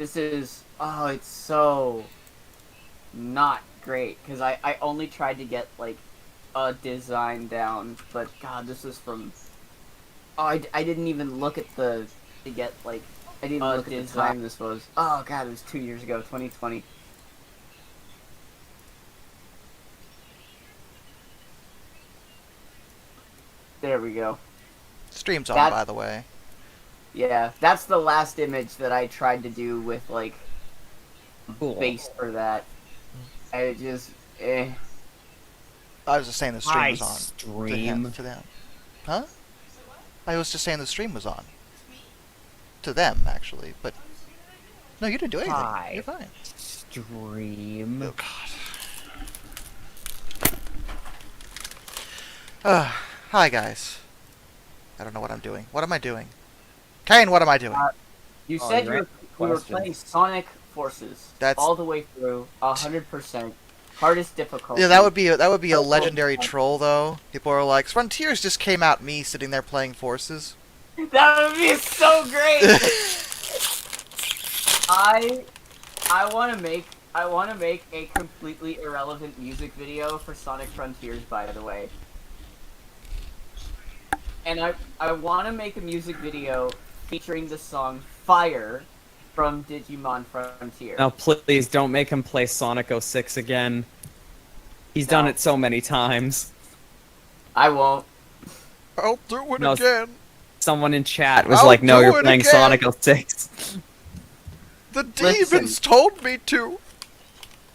This is... Oh, it's so... not great. Because I only tried to get, like, a design down. But, God, this is from... Oh, I didn't even look at the... To get, like... I didn't look at the time this was. Oh, God, it was 2 years ago, 2020. There we go. Stream's on, by the way. Yeah, that's the last image that I tried to do with, like, base for that. And it just, I was just saying the stream was on. Stream? To them. Huh? I was just saying the stream was on. To them, actually, but... No, you didn't do anything. Hi. You're fine. Stream. Oh, God. Hi, guys. I don't know what I'm doing. What am I doing? Kane, what am I doing? You said we were playing Sonic Forces. That's all the way through, 100%. Hardest difficulty. Yeah, that would be a legendary troll, though. People are like, Frontiers just came out me sitting there playing Forces. That would be so great! I want to make a completely irrelevant music video for Sonic Frontiers, by the way. And I want to make a music video featuring the song Fire from Digimon Frontier. No, please don't make him play Sonic 06 again. He's done it so many times. I won't. I'll do it again. Someone in chat was like, no, you're playing Sonic 06. The demons told me to.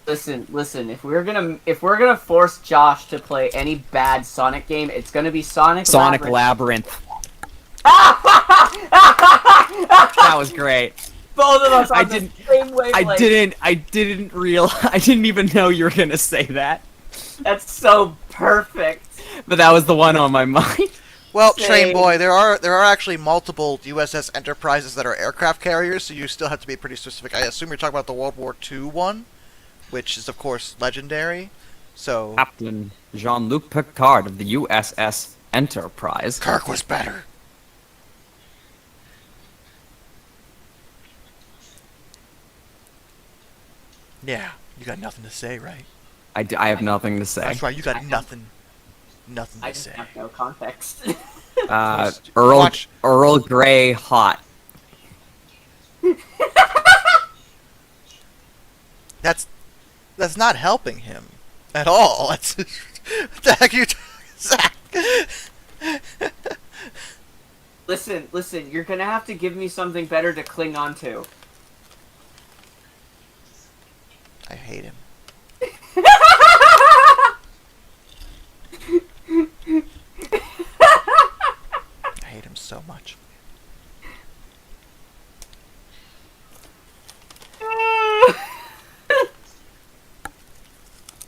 Listen. If we're gonna force Josh to play any bad Sonic game, it's gonna be Sonic Labyrinth. That was great. Both of us on the same wavelength. I didn't even know you were gonna say that. That's so perfect. But that was the one on my mind. Well, Train Boy, there are actually multiple USS Enterprises that are aircraft carriers, so you still have to be pretty specific. I assume you're talking about the World War II one, which is of course legendary. So Captain Jean-Luc Picard of the USS Enterprise. Kirk was better. Yeah, you got nothing to say, right? I have nothing to say. That's right, you got nothing to say. I just have no context. Earl Grey hot. That's not helping him at all. That's what the heck are you Zach? Listen, you're gonna have to give me something better to cling on to. I hate him. I hate him so much.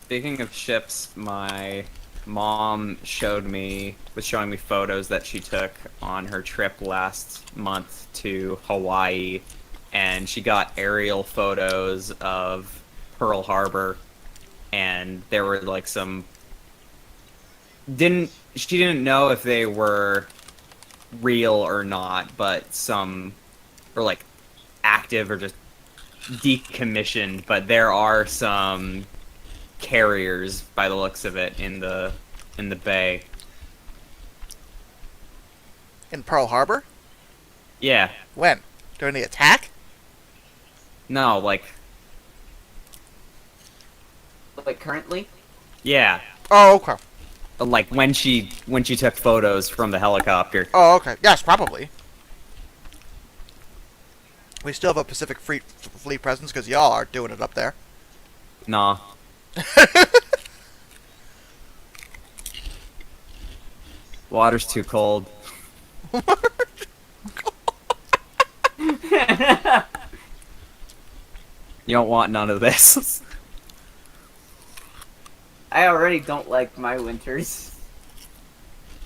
Speaking of ships, my mom was showing me photos that she took on her trip last month to Hawaii, and she got aerial photos of Pearl Harbor, and there were like some she didn't know if they were real or not, but some were like active or just decommissioned, but there are some carriers by the looks of it in the bay. In Pearl Harbor? Yeah. When? During the attack? No, like currently? Yeah. Oh, okay. Like when she took photos from the helicopter. Oh, okay. Yes, probably. We still have a Pacific Fleet presence because y'all are doing it up there. Nah. Water's too cold. You don't want none of this. I already don't like my winters.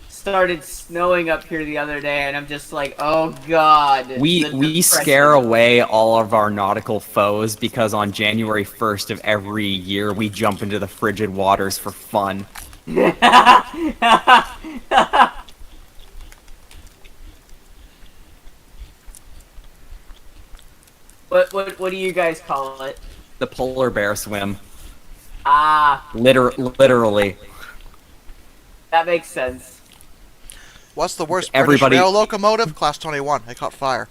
Started snowing up here the other day, and I'm just like, oh god. We scare away all of our nautical foes because on January 1st of every year we jump into the frigid waters for fun. What do you guys call it? The polar bear swim. Ah, Literally. that makes sense. What's the worst Everybody- British rail locomotive? Class 21. It caught fire.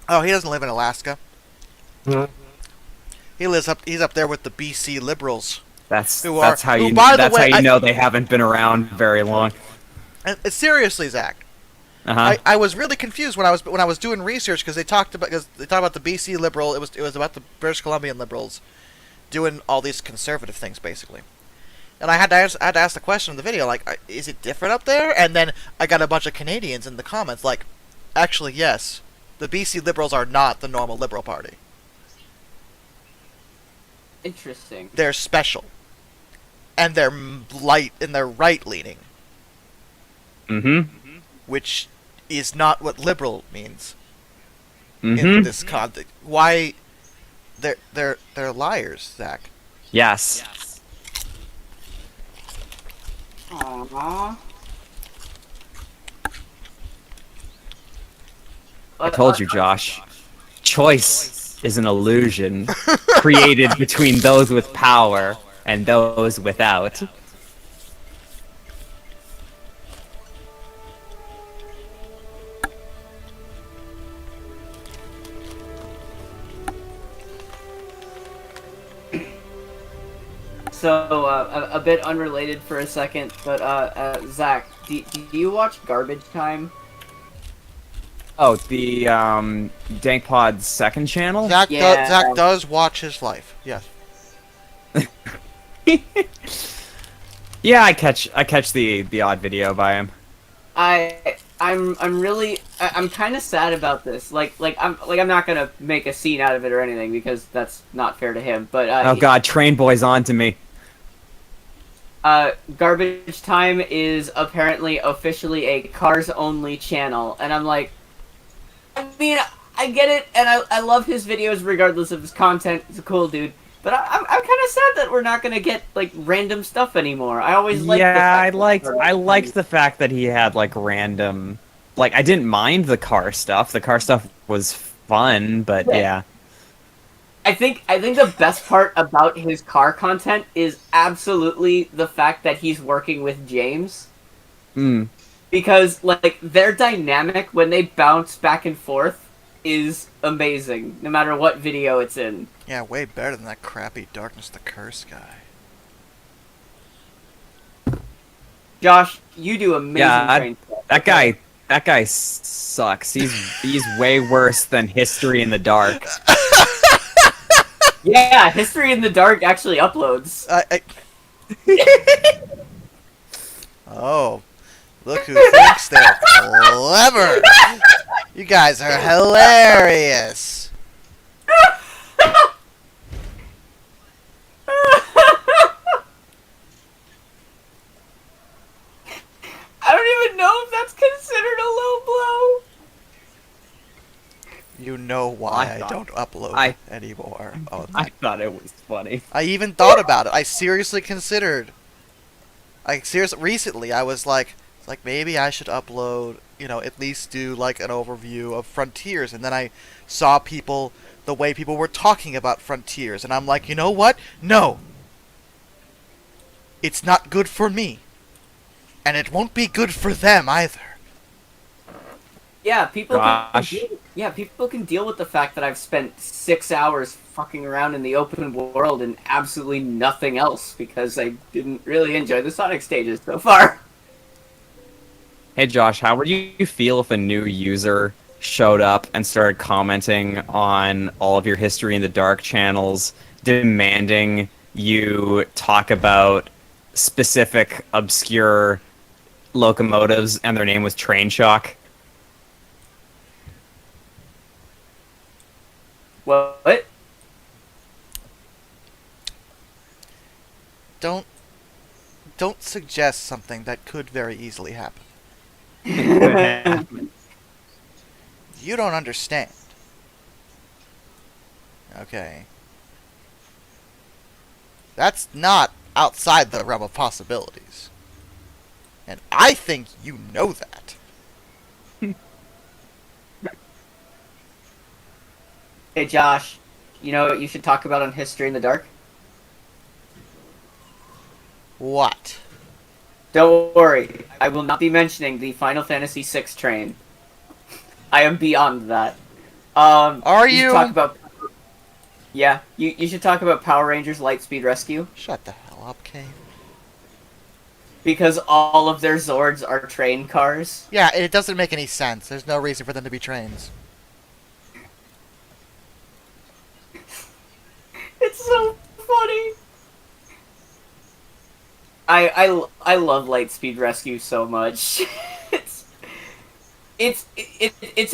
Oh, he doesn't live in Alaska. He's up there with the BC Liberals. That's Who how are- who, you by the that's way, how you I- know they haven't been around very long. And seriously, Zach, Uh-huh. I was really confused when I was doing research because they talked about the BC Liberal. It was about the British Columbian Liberals doing all these conservative things basically. And I had to ask the question in the video, like, is it different up there? And then I got a bunch of Canadians in the comments like, actually, yes, the BC Liberals are not the normal Liberal Party. Interesting. They're special, and they're light and they're right leaning, Mm-hmm. which is not what liberal means in Mm-hmm. this context. Why? They're liars, Zach. Yes. Aww. I told you, Josh. Choice is an illusion created between those with power and those without. So, a bit unrelated for a second, but, Zach, do you watch Garbage Time? Oh, the DankPod's second channel? Zach, Yeah. Zach does watch his life. Yes. Yeah, I catch the odd video by him. I'm kind of sad about this. I'm not gonna make a scene out of it or anything because that's not fair to him. But Oh God, Train Boy's on to me. Garbage Time is apparently officially a Cars only channel, and I'm like, I mean, I get it, and I love his videos regardless of his content. He's a cool dude. But I'm kind of sad that we're not gonna get like random stuff anymore. I always liked the Yeah, fact I liked the fact that he had like random, like I didn't mind the car stuff. The car stuff was fun, but yeah. I think the best part about his car content is absolutely the fact that he's working with James. Mm. Because like their dynamic when they bounce back and forth is amazing, no matter what video it's in. Yeah, way better than that crappy Darkness the Curse guy. Josh, you do amazing Yeah, train stuff. That guy sucks. He's way worse than History in the Dark. Yeah, History in the Dark actually uploads. Oh, look who thinks they're clever! You guys are hilarious! I don't even know if that's considered a low blow. You know why I I thought- don't upload I- anymore. Oh, I thought it was funny. I even thought about it. I seriously considered. Recently I was like maybe I should upload, at least do like an overview of Frontiers, and then I saw the way people were talking about Frontiers, and I'm like, you know what? No. It's not good for me. And it won't be good for them either. Yeah, people Gosh. people can deal with the fact that I've spent 6 hours fucking around in the open world and absolutely nothing else because I didn't really enjoy the Sonic stages so far. Hey Josh, how would you feel if a new user showed up and started commenting on all of your History in the Dark channels, demanding you talk about specific obscure locomotives and their name was Train Shock? What? Don't suggest something that could very easily happen. You don't understand. Okay. That's not outside the realm of possibilities. And I think you know that. Hey Josh, you know what you should talk about on History in the Dark? What? Don't worry, I will not be mentioning the Final Fantasy VI train. I am beyond that. Are you? you? Should talk about. Yeah, you should talk about Power Rangers Lightspeed Rescue. Shut the hell up, Kane. Because all of their Zords are train cars. Yeah, it doesn't make any sense. There's no reason for them to be trains. It's so funny. I love Lightspeed Rescue so much. it's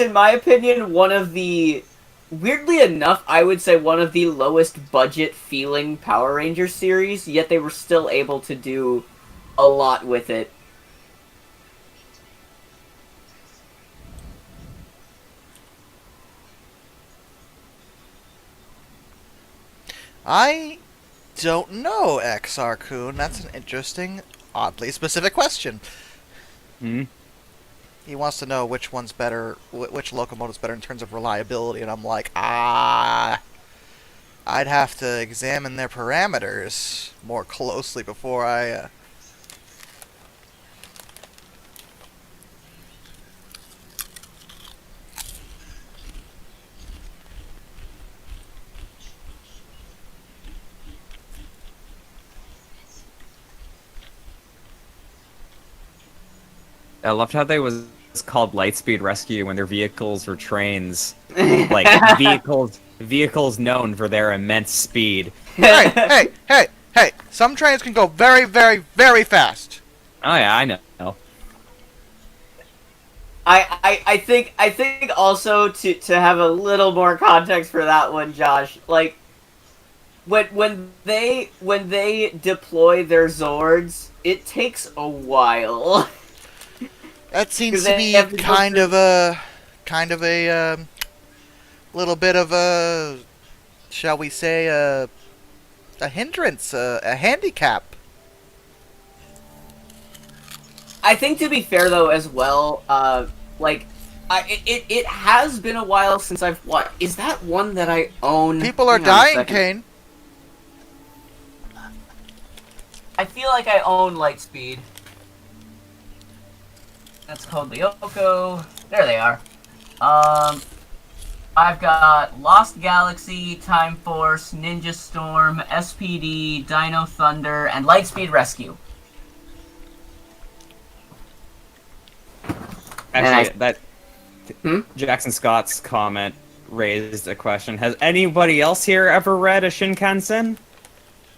in my opinion one of the, weirdly enough, I would say one of the lowest budget feeling Power Rangers series, yet they were still able to do a lot with it. I don't know, XR-kun. That's an interesting, oddly specific question. Hmm? He wants to know which one's better, which locomotive's better in terms of reliability, and I'm like, I'd have to examine their parameters more closely before I, I loved how they was called Lightspeed Rescue when their vehicles were trains. Like, vehicles known for their immense speed. Hey! Some trains can go very, very, very fast. Oh yeah, I know. I think also to have a little more context for that one, Josh, like when they deploy their Zords, it takes a while. That seems 'Cause to they be have to go kind of a little bit of a, shall we say, a hindrance, a handicap. I think to be fair though as well, it has been a while since I've what is that one that I own? People are Hang on a dying, second. Kane. I feel like I own Lightspeed. That's called Lyoko. There they are. I've got Lost Galaxy, Time Force, Ninja Storm, SPD, Dino Thunder, and Lightspeed Rescue. Actually, Hmm? Jackson Scott's comment raised a question. Has anybody else here ever read a Shinkansen?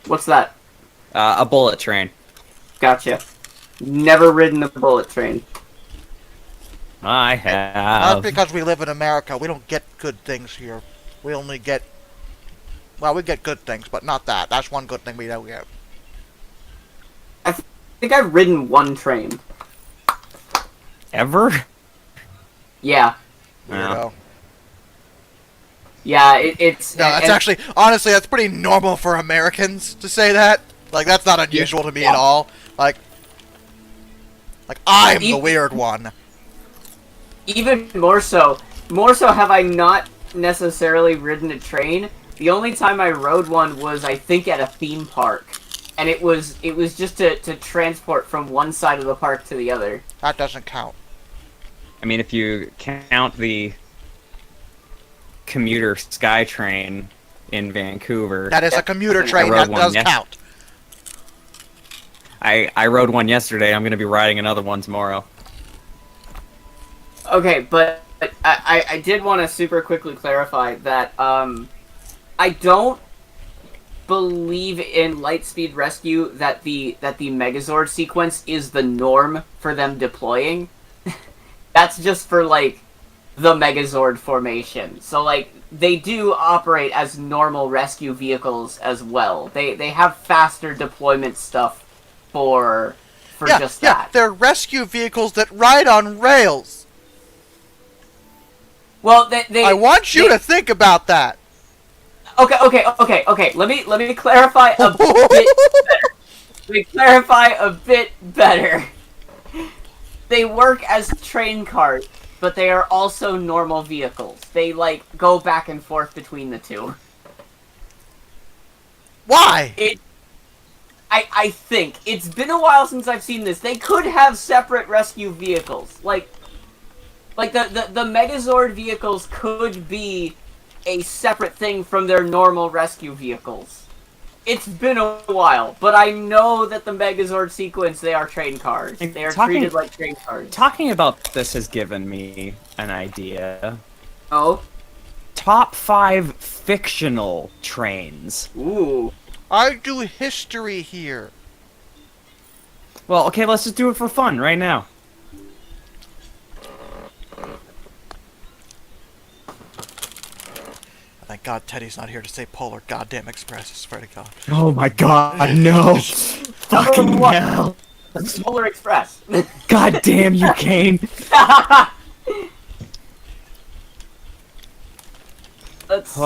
What's that? A bullet train. Gotcha. Never ridden a bullet train. I That's have. because we live in America. We don't get good things here. We only get, well, we get good things, but not that. That's one good thing we don't get. I think I've ridden one train. Ever? Yeah. Weirdo. Yeah, it's... No, that's actually, honestly, that's pretty normal for Americans to say that. Like, that's not unusual to me at all. Like I'm the weird one. Even more so have I not necessarily ridden a train. The only time I rode one was, I think, at a theme park. And it was just to transport from one side of the park to the other. That doesn't count. I mean, if you count the commuter SkyTrain in Vancouver. That is a commuter train. rode That one does yes- count. I rode one yesterday. I'm going to be riding another one tomorrow. Okay, but I did want to super quickly clarify that I don't believe in Lightspeed Rescue that the Megazord sequence is the norm for them deploying. That's just for like the Megazord formation. So like they do operate as normal rescue vehicles as well. They have faster deployment stuff for just that. They're rescue vehicles that ride on rails. Well, they I want you to think about that. Okay. Let me clarify a bit better. Let me clarify a bit better. they work as train cars, but they are also normal vehicles. They, like, go back and forth between the two. Why? I think. It's been a while since I've seen this. They could have separate rescue vehicles. Like the Megazord vehicles could be a separate thing from their normal rescue vehicles. It's been a while, but I know that the Megazord sequence, they are train cars. They are treated like train cars. Talking about this has given me an idea. Oh? Top 5 fictional trains. Ooh. I do history here. Well, okay, let's just do it for fun right now. Thank God Teddy's not here to say Polar Goddamn Express. I swear to God. Oh my god, no! Fucking what? hell! Polar Express. God damn you, Kane! Let's...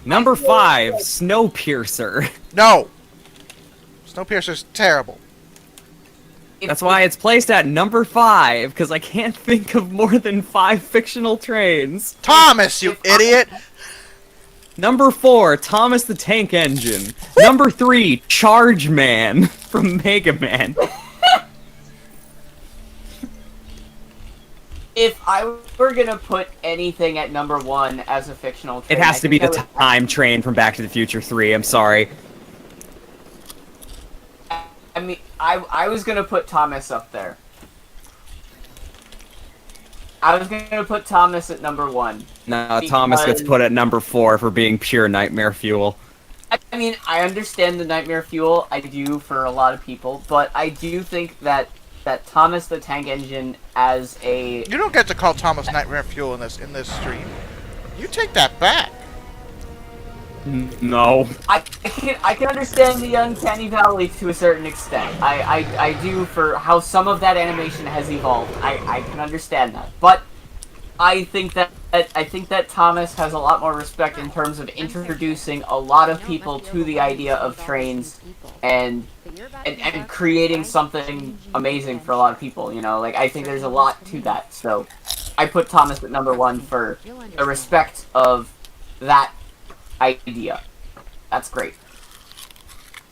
Number 5, Snowpiercer. No! Snowpiercer's terrible. That's why it's placed at number 5, because I can't think of more than 5 fictional trains. Thomas, you idiot! Number 4, Thomas the Tank Engine. Number 3, Charge Man from Mega Man. If I were gonna put anything at number 1 as a fictional train, It has to be the Time Train from Back to the Future 3, I'm sorry. I mean, I was gonna put Thomas up there. I was gonna put Thomas at number 1. No, Thomas gets put at number 4 for being pure nightmare fuel. I mean, I understand the nightmare fuel, I do for a lot of people, but I do think that Thomas the Tank Engine as a... You don't get to call Thomas Nightmare Fuel in this stream. You take that back. No. I can understand the Uncanny Valley to a certain extent. I do for how some of that animation has evolved. I can understand that. But I think that Thomas has a lot more respect in terms of introducing a lot of people to the idea of trains and creating something amazing for a lot of people, you know? Like, I think there's a lot to that. So I put Thomas at number 1 for the respect of that idea. That's great.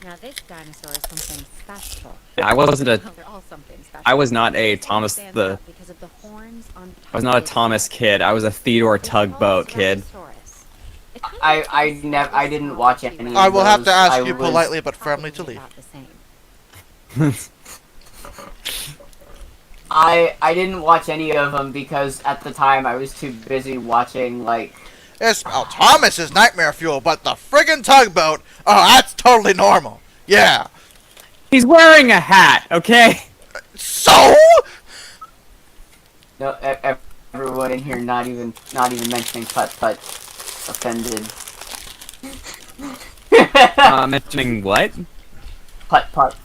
Now this dinosaur is something special. I wasn't a... They're all something special. I was not a Thomas the... Because of the horns on I was not a Thomas kid. I was a Theodore Tugboat kid. I didn't watch any of those. I will have to ask you was- politely but firmly to leave. I didn't watch any of them because at the time I was too busy watching, like... Yes, well, Thomas is Nightmare Fuel, but the friggin' tugboat, oh, that's totally normal. Yeah. He's wearing a hat, okay? So? No, everyone in here not even mentioning Putt-Putt offended. Mentioning what? Putt-Putt.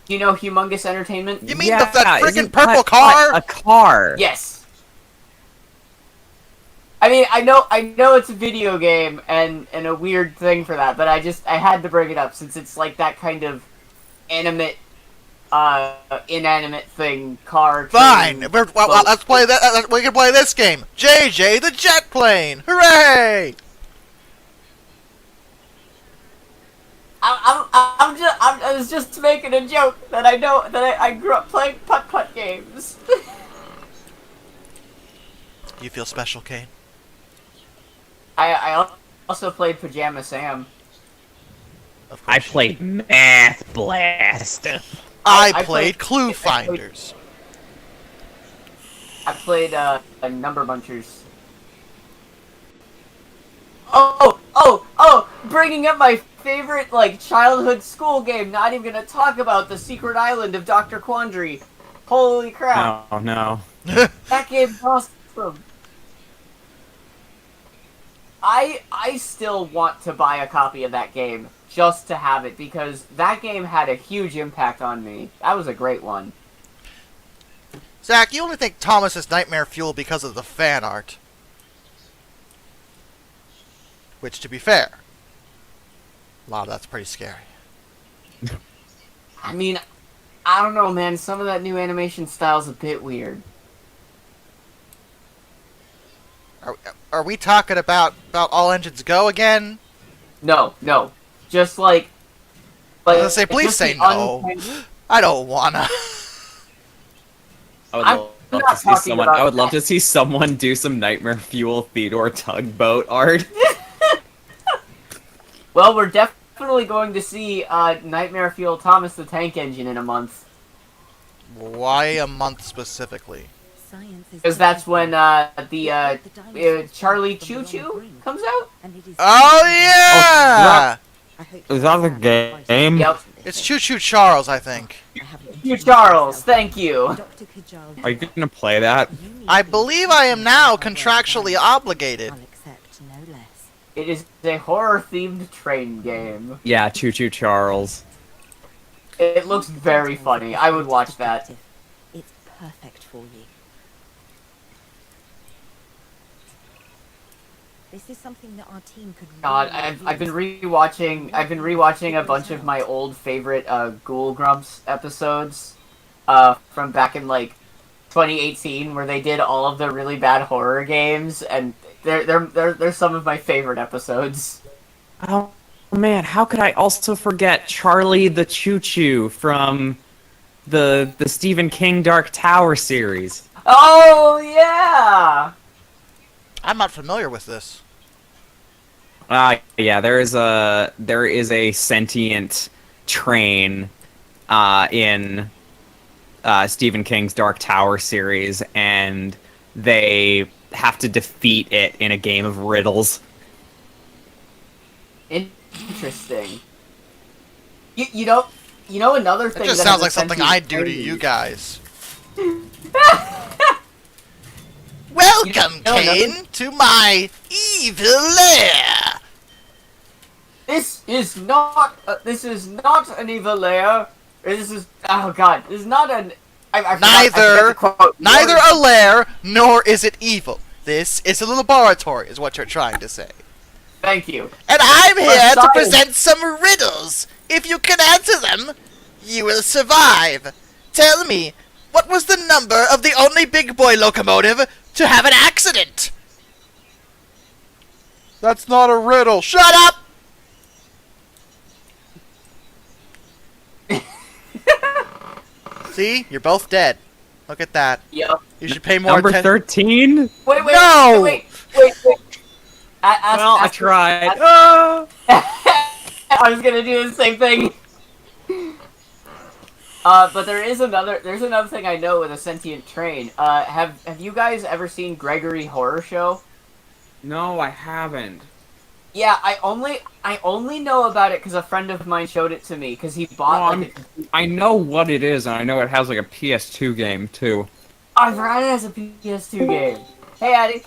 Do you know Humongous Entertainment? You mean that friggin' isn't purple Putt-Putt car? a car? Yes. I mean, I know it's a video game and a weird thing for that, but I had to bring it up since it's like that kind of inanimate thing, car. Fine. train, Well, let's play that. We can play this game. JJ the Jet Plane. Hooray! I was just making a joke that I know that I grew up playing putt-putt games. You feel special, Kane? I also played Pajama Sam. Of course. I played Math Blast. I played Clue Finders. I played Number Bunchers. Oh! Bringing up my favorite like childhood school game. Not even gonna talk about the Secret Island of Dr. Quandary. Holy crap! Oh no. That game's awesome. I still want to buy a copy of that game just to have it because that game had a huge impact on me. That was a great one. Zach, you only think Thomas is Nightmare Fuel because of the fan art. Which, to be fair, a lot of that's pretty scary. I mean, I don't know, man. Some of that new animation style's a bit weird. Are we talking about All Engines Go again? No. Just I was gonna say, please just say the no. I don't wanna. I I'm would love not to see talking someone. about I would love that. to see someone do some Nightmare Fuel Theodore tugboat art. Well, we're definitely going to see Nightmare Fuel Thomas the Tank Engine in a month. Why a month specifically? Because that's when Charlie Choo Choo comes out? Oh yeah! Is that the game? Yep. It's Choo Choo Charles, I think. You, Charles, thank you. Are you gonna play that? I believe I am now contractually obligated. It is a horror-themed train game. Yeah, Choo Choo Charles. It looks very funny. I would watch that. It's perfect for you. This is something that our team could. God, I've been rewatching a bunch of my old favorite Ghoul Grumps episodes from back in like 2018, where they did all of the really bad horror games, and they're some of my favorite episodes. Oh man, how could I also forget Charlie the Choo Choo from the Stephen King Dark Tower series? Oh yeah. I'm not familiar with this. Yeah, there is a sentient train in Stephen King's Dark Tower series, and they have to defeat it in a game of riddles. Interesting. You know another thing It just that sounds has like a something sentient I'd do to train- you guys. Welcome, Kane, to my evil lair. This is not an evil lair. This is oh god. This is not an. I forgot the quote. Neither a lair nor is it evil. This is a laboratory, is what you're trying to say. Thank you. And I'm here to science. present some riddles. If you can answer them, you will survive. Tell me, what was the number of the only big boy locomotive to have an accident? That's not a riddle. Shut up! See? You're both dead. Look at that. Yep. You should pay more Number attention. 13? Wait. No! Wait. Well, I tried. I was gonna do the same thing. But there's another thing I know with a sentient train. Have you guys ever seen Gregory Horror Show? No, I haven't. Yeah, I only know about it because a friend of mine showed it to me because he bought I know what it is, and I know it has like a PS2 game too. I forgot it has a PS2 game. Hey, Addy.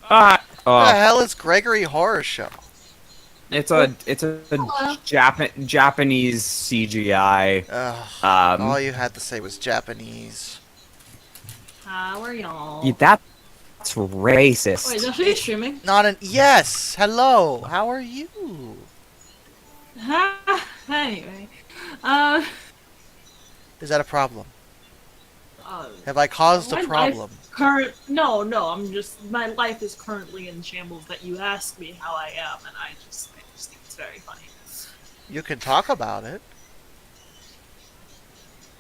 What the hell is Gregory Horror Show? It's a Japanese CGI. Ugh, all you had to say was Japanese. How are y'all? Yeah, that's racist. Wait, is that streaming? Not an yes. Hello. How are you? Anyway, Is that a problem? uh, Have I caused my a problem? No, I'm just, my life is currently in shambles that you ask me how I am, and I just think it's very funny. You can talk about it.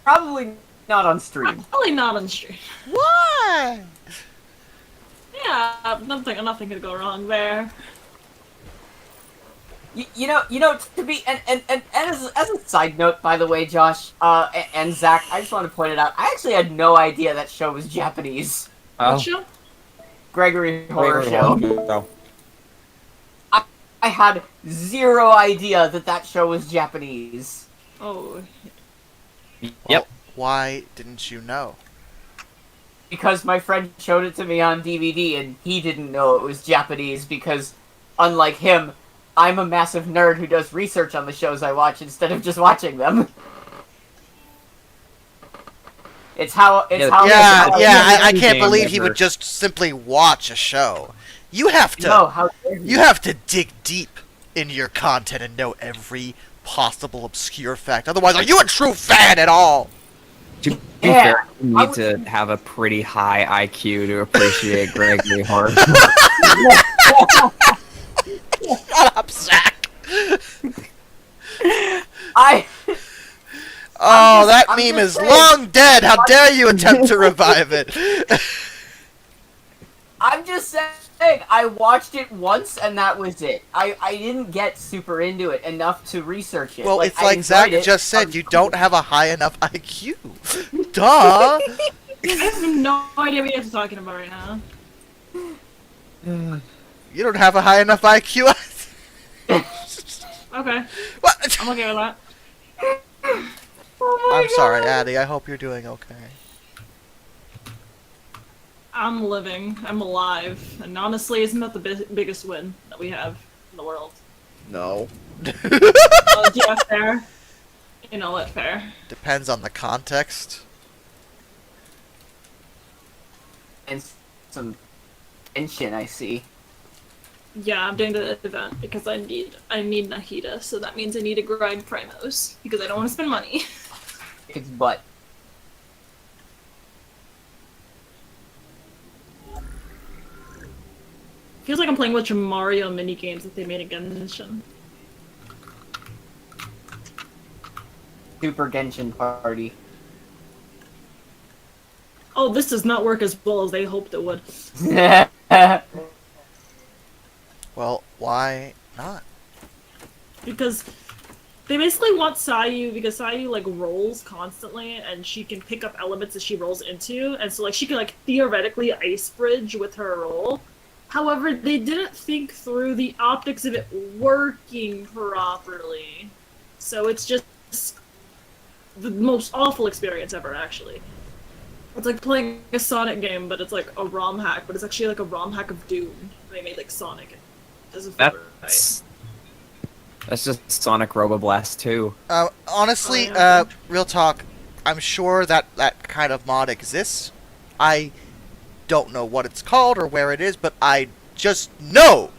Probably not on stream. Probably not on stream. Why? Yeah, nothing could go wrong there. You know, to be and as a side note, by the way, Josh, and Zach, I just want to point it out. I actually had no idea that show was Japanese. What show? Gregory Horror Show. No. I had zero idea that show was Japanese. Oh, Yep. Well, why didn't you know? Because my friend showed it to me on DVD, and he didn't know it was Japanese because, unlike him, I'm a massive nerd who does research on the shows I watch instead of just watching them. I can't believe he would just simply watch a show. You have to. No, how dare you? You have to dig deep in your content and know every possible obscure fact. Otherwise, are you a true fan at all? To be Yeah, fair, you I need to have a pretty high IQ to appreciate Gregory Hart. Shut up, Zach! I Oh, that I'm meme just is saying. long dead! How dare you attempt to revive it? I'm just saying, I watched it once and that was it. I didn't get super into it enough to research it. Well, it's I like Zach enjoyed it. just said, you don't have a high enough IQ. Duh! I have no idea what you're talking about right now. You don't have a high enough IQ. Okay, What? I'm okay with that. Oh my I'm sorry, God. Addie. I hope you're doing okay. I'm living. I'm alive. And honestly, isn't that the biggest win that we have in the world? No. Yeah, fair. You know what, fair. Depends on the context. And some tension, I see. Yeah, I'm doing the event because I need Nahida, so that means I need to grind primos because I don't want to spend money. It's butt. Feels like I'm playing a bunch of Mario mini games that they made in Genshin. Super Genshin Party. Oh, this does not work as well as they hoped it would. Well, why not? Because they basically want Sayu, because Sayu like rolls constantly and she can pick up elements that she rolls into, and so like she can like theoretically ice bridge with her roll. However, they didn't think through the optics of it working properly. So it's just the most awful experience ever, actually. It's like playing a Sonic game, but it's like a ROM hack, but it's actually like a ROM hack of Doom. They made like Sonic. It doesn't feel right. That's just Sonic Roboblast 2. Honestly, Oh, yeah. real talk, I'm sure that that kind of mod exists. I don't know what it's called or where it is, but I just know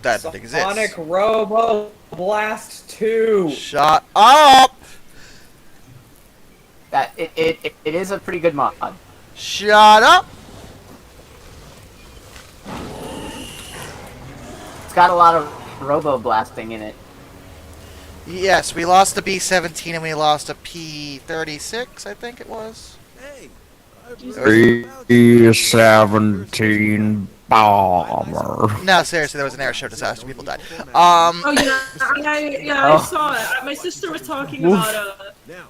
that it exists. Sonic Roboblast 2! Shut up! That it is a pretty good mod. Shut up! It's got a lot of robo blasting in it. Yes, we lost a B-17 and we lost a P-36, I think it was. Hey, B-17 bomber. No, seriously, there was an air show disaster. People died. Oh yeah, I Oh. saw it. My sister was talking about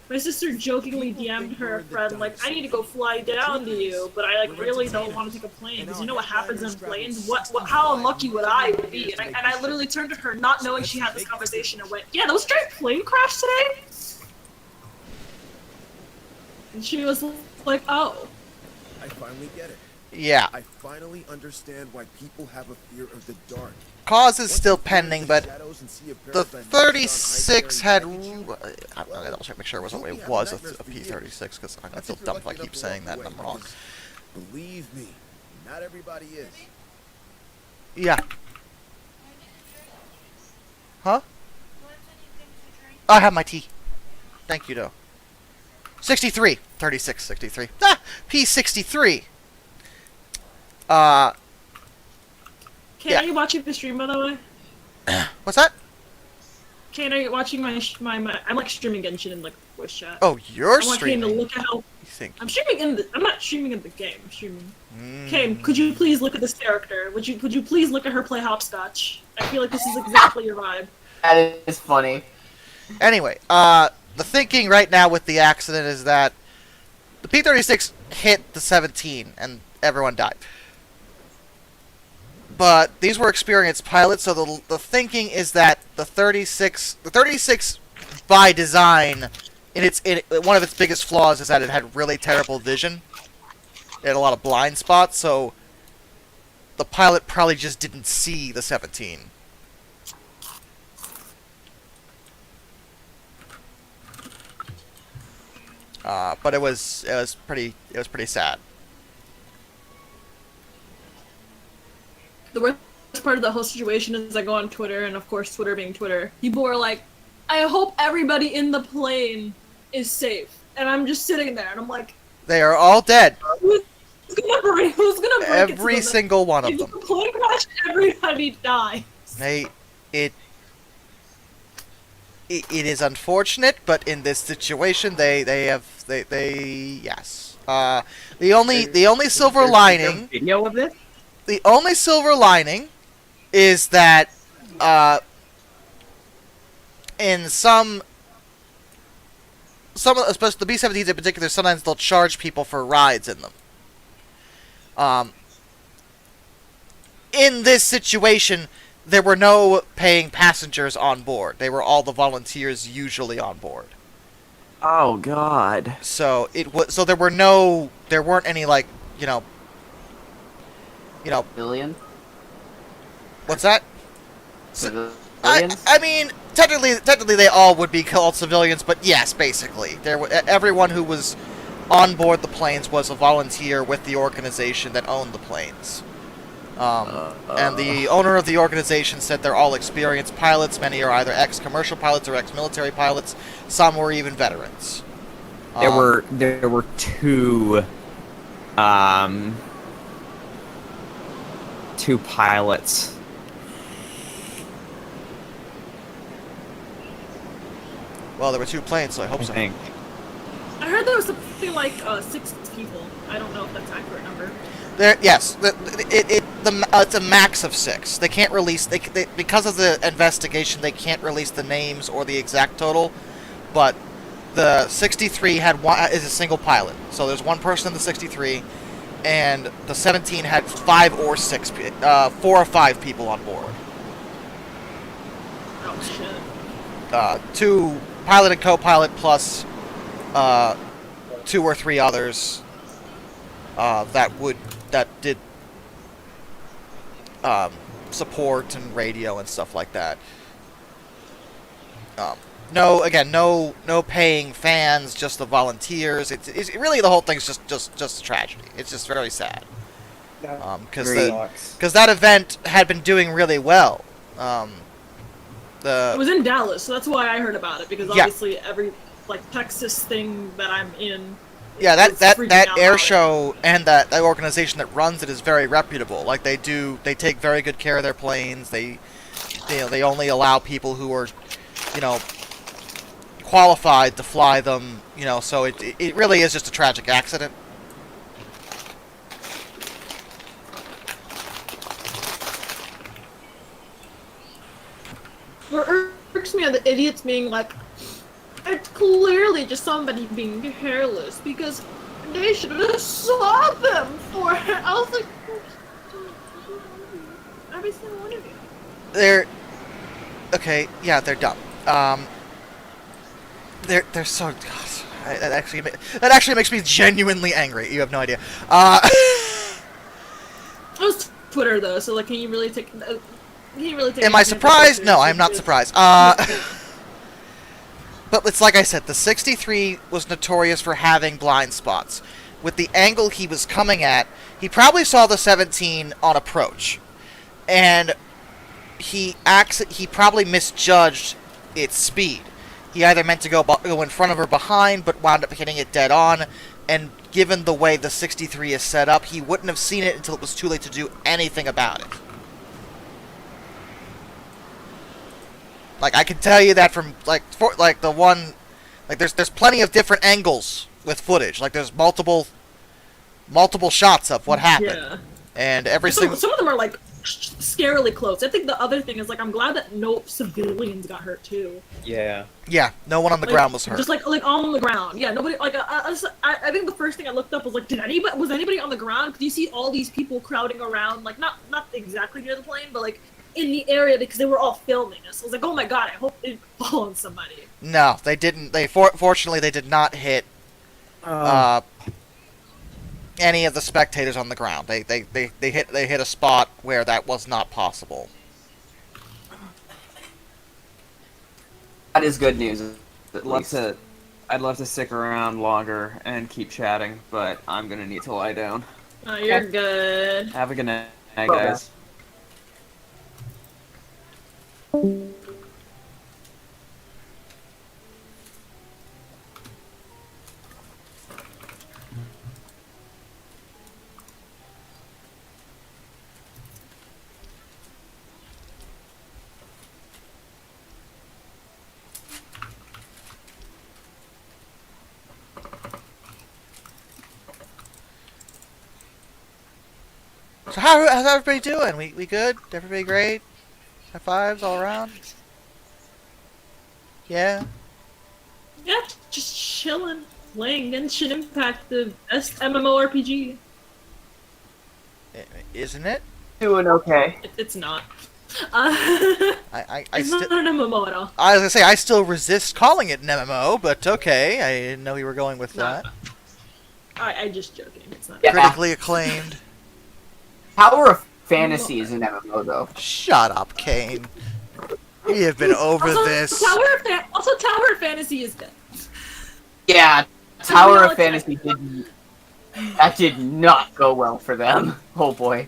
my sister jokingly DM'd her friend like, "I need to go fly down to you, but I like really don't want to take a plane because you know what happens in planes. How unlucky would I be?" And I literally turned to her, not knowing she had this conversation, and went, "Yeah, there was a straight plane crash today." And she was like, "Oh." I finally get it. Yeah. I finally understand why people have a fear of the dark. Cause is still pending, but the 36 had... I I'm gonna double check, make sure it wasn't what it was, a P-36, because I'm gonna feel dumb if I keep saying that and I'm wrong. Believe me, not everybody is. Yeah. Huh? I have my tea. Thank you, though. 63. 36, 63. Ah! P63. Kane, Yeah. are you watching the stream, by the way? What's that? Kane, are you watching my I'm like streaming Genshin in like voice chat. Oh, you're I want Kane to streaming. look at how You think? I'm streaming I'm not streaming in the game. I'm streaming. Mm. Kane, could you please look at this character? Could you please look at her play hopscotch? I feel like this is exactly your vibe. That is funny. Anyway, the thinking right now with the accident is that the P-36 hit the 17 and everyone died. But these were experienced pilots, so the thinking is that the 36 by design, one of its biggest flaws is that it had really terrible vision. It had a lot of blind spots, so the pilot probably just didn't see the 17. But it was pretty sad. The worst part of the whole situation is I go on Twitter, and of course, Twitter being Twitter, people are like, I hope everybody in the plane is safe. And I'm just sitting there, and I'm like, They are all dead. who's who's gonna break Every it to them? single one of If them. the plane crash, everybody dies. It is unfortunate, but in this situation, they yes. The only silver There's lining, a video of this? the only silver lining, is that in some especially the B-17s in particular, sometimes they'll charge people for rides in them. In this situation, there were no paying passengers on board. They were all the volunteers usually on board. Oh God. So there weren't any like you know Billion? what's that? Civilians? I mean technically they all would be called civilians, but yes, basically everyone who was on board the planes was a volunteer with the organization that owned the planes. And the owner of the organization said they're all experienced pilots. Many are either ex-commercial pilots or ex-military pilots. Some were even veterans. There were two pilots. Well, there were 2 planes, so I hope I so. think. I heard there was something like 6 people. I don't know if that's an accurate number. Yes, it's a max of 6. They can't release they because of the investigation. They can't release the names or the exact total, but the 63 is a single pilot. So there's one person in the 63, and the 17 had 4 or 5 people on board. Oh shit. 2 pilot and co-pilot plus 2 or 3 others that did support and radio and stuff like that. No paying fans, just the volunteers. It's really the whole thing's just a tragedy. It's just very sad. Because that event had been doing really well. It was in Dallas, so that's why I heard about it, because obviously every Texas thing that I'm in. Yeah, that air show. show and that organization that runs it is very reputable. Like they take very good care of their planes. They only allow people who are, qualified to fly them. So it really is just a tragic accident. What irks me are the idiots being like, it's clearly just somebody being careless because they should have saw them for it. I was like, every single one of you. They're they're dumb. They're so. God, that actually makes me genuinely angry. You have no idea. It was Twitter though, so can you really take? Am I surprised? No, I'm not surprised. But it's like I said, the 63 was notorious for having blind spots. With the angle he was coming at, he probably saw the 17 on approach, and he probably misjudged its speed. He either meant to go in front of or behind, but wound up hitting it dead on. And given the way the 63 is set up, he wouldn't have seen it until it was too late to do anything about it. I can tell you that from there's plenty of different angles with footage. There's multiple shots of what happened, and some of them are scarily close. I think the other thing is I'm glad that no civilians got hurt too. Yeah. Yeah, no one on the ground was hurt. Just on the ground. Yeah, nobody. I think the first thing I looked up was was anybody on the ground? Because you see all these people crowding around, not exactly near the plane, but in the area because they were all filming us. I was like, oh my god, I hope it didn't fall on somebody. No, they didn't. Fortunately, they did not hit any of the spectators on the ground. They hit a spot where that was not possible. That is good news. I'd love to stick around longer and keep chatting, but I'm gonna need to lie down. You're good. Have a good night, guys. So how's everybody doing? We good? Everybody great? High fives all around? Yeah? Yeah, just chilling, playing Genshin Impact, the best MMORPG. Isn't it? Doing okay. It's not. I It's still... not an MMO at all. I was gonna say, I still resist calling it an MMO, but okay. I didn't know you were going with No. that. I just joking. It's not. Yeah. Critically acclaimed. Tower of Fantasy is an MMO though. Shut up, Kane. We have been over Also, this. Tower of Fantasy is good. Yeah, we Tower all of Fantasy did not go well for them. Oh boy.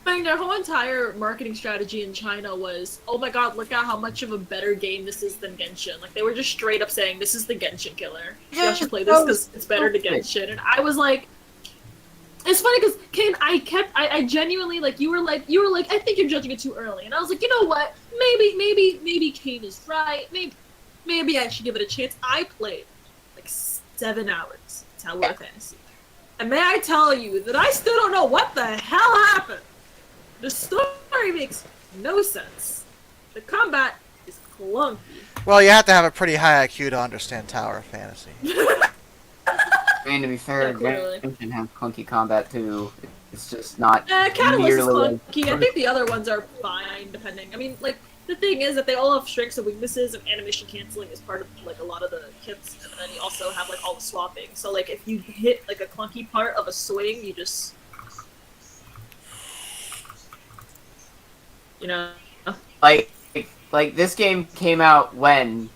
I mean, their whole entire marketing strategy in China was, oh my god, look at how much of a better game this is than Genshin. Like, they were just straight up saying, this is the Genshin killer. You should play this because it's better to Genshin. And I was like, it's funny because, Kane, I genuinely, like, you were like, I think you're judging it too early. And I was like, you know what? Maybe Kane is right. Maybe I should give it a chance. I played, like, 7 hours Tower of Fantasy. And may I tell you that I still don't know what the hell happened. The story makes no sense. The combat is clunky. Well, you have to have a pretty high IQ to understand Tower of Fantasy. I mean, to be fair, Yeah, clearly. Genshin has clunky combat too. It's just not Catalyst is nearly clunky. I think the other ones are fine, depending. I mean, like, the thing is that they all have strengths and weaknesses, and animation canceling is part of, like, a lot of the kits, and then you also have, like, all the swapping. So, like, if you hit, like, a clunky part of a swing, you just... You know? like this game came out when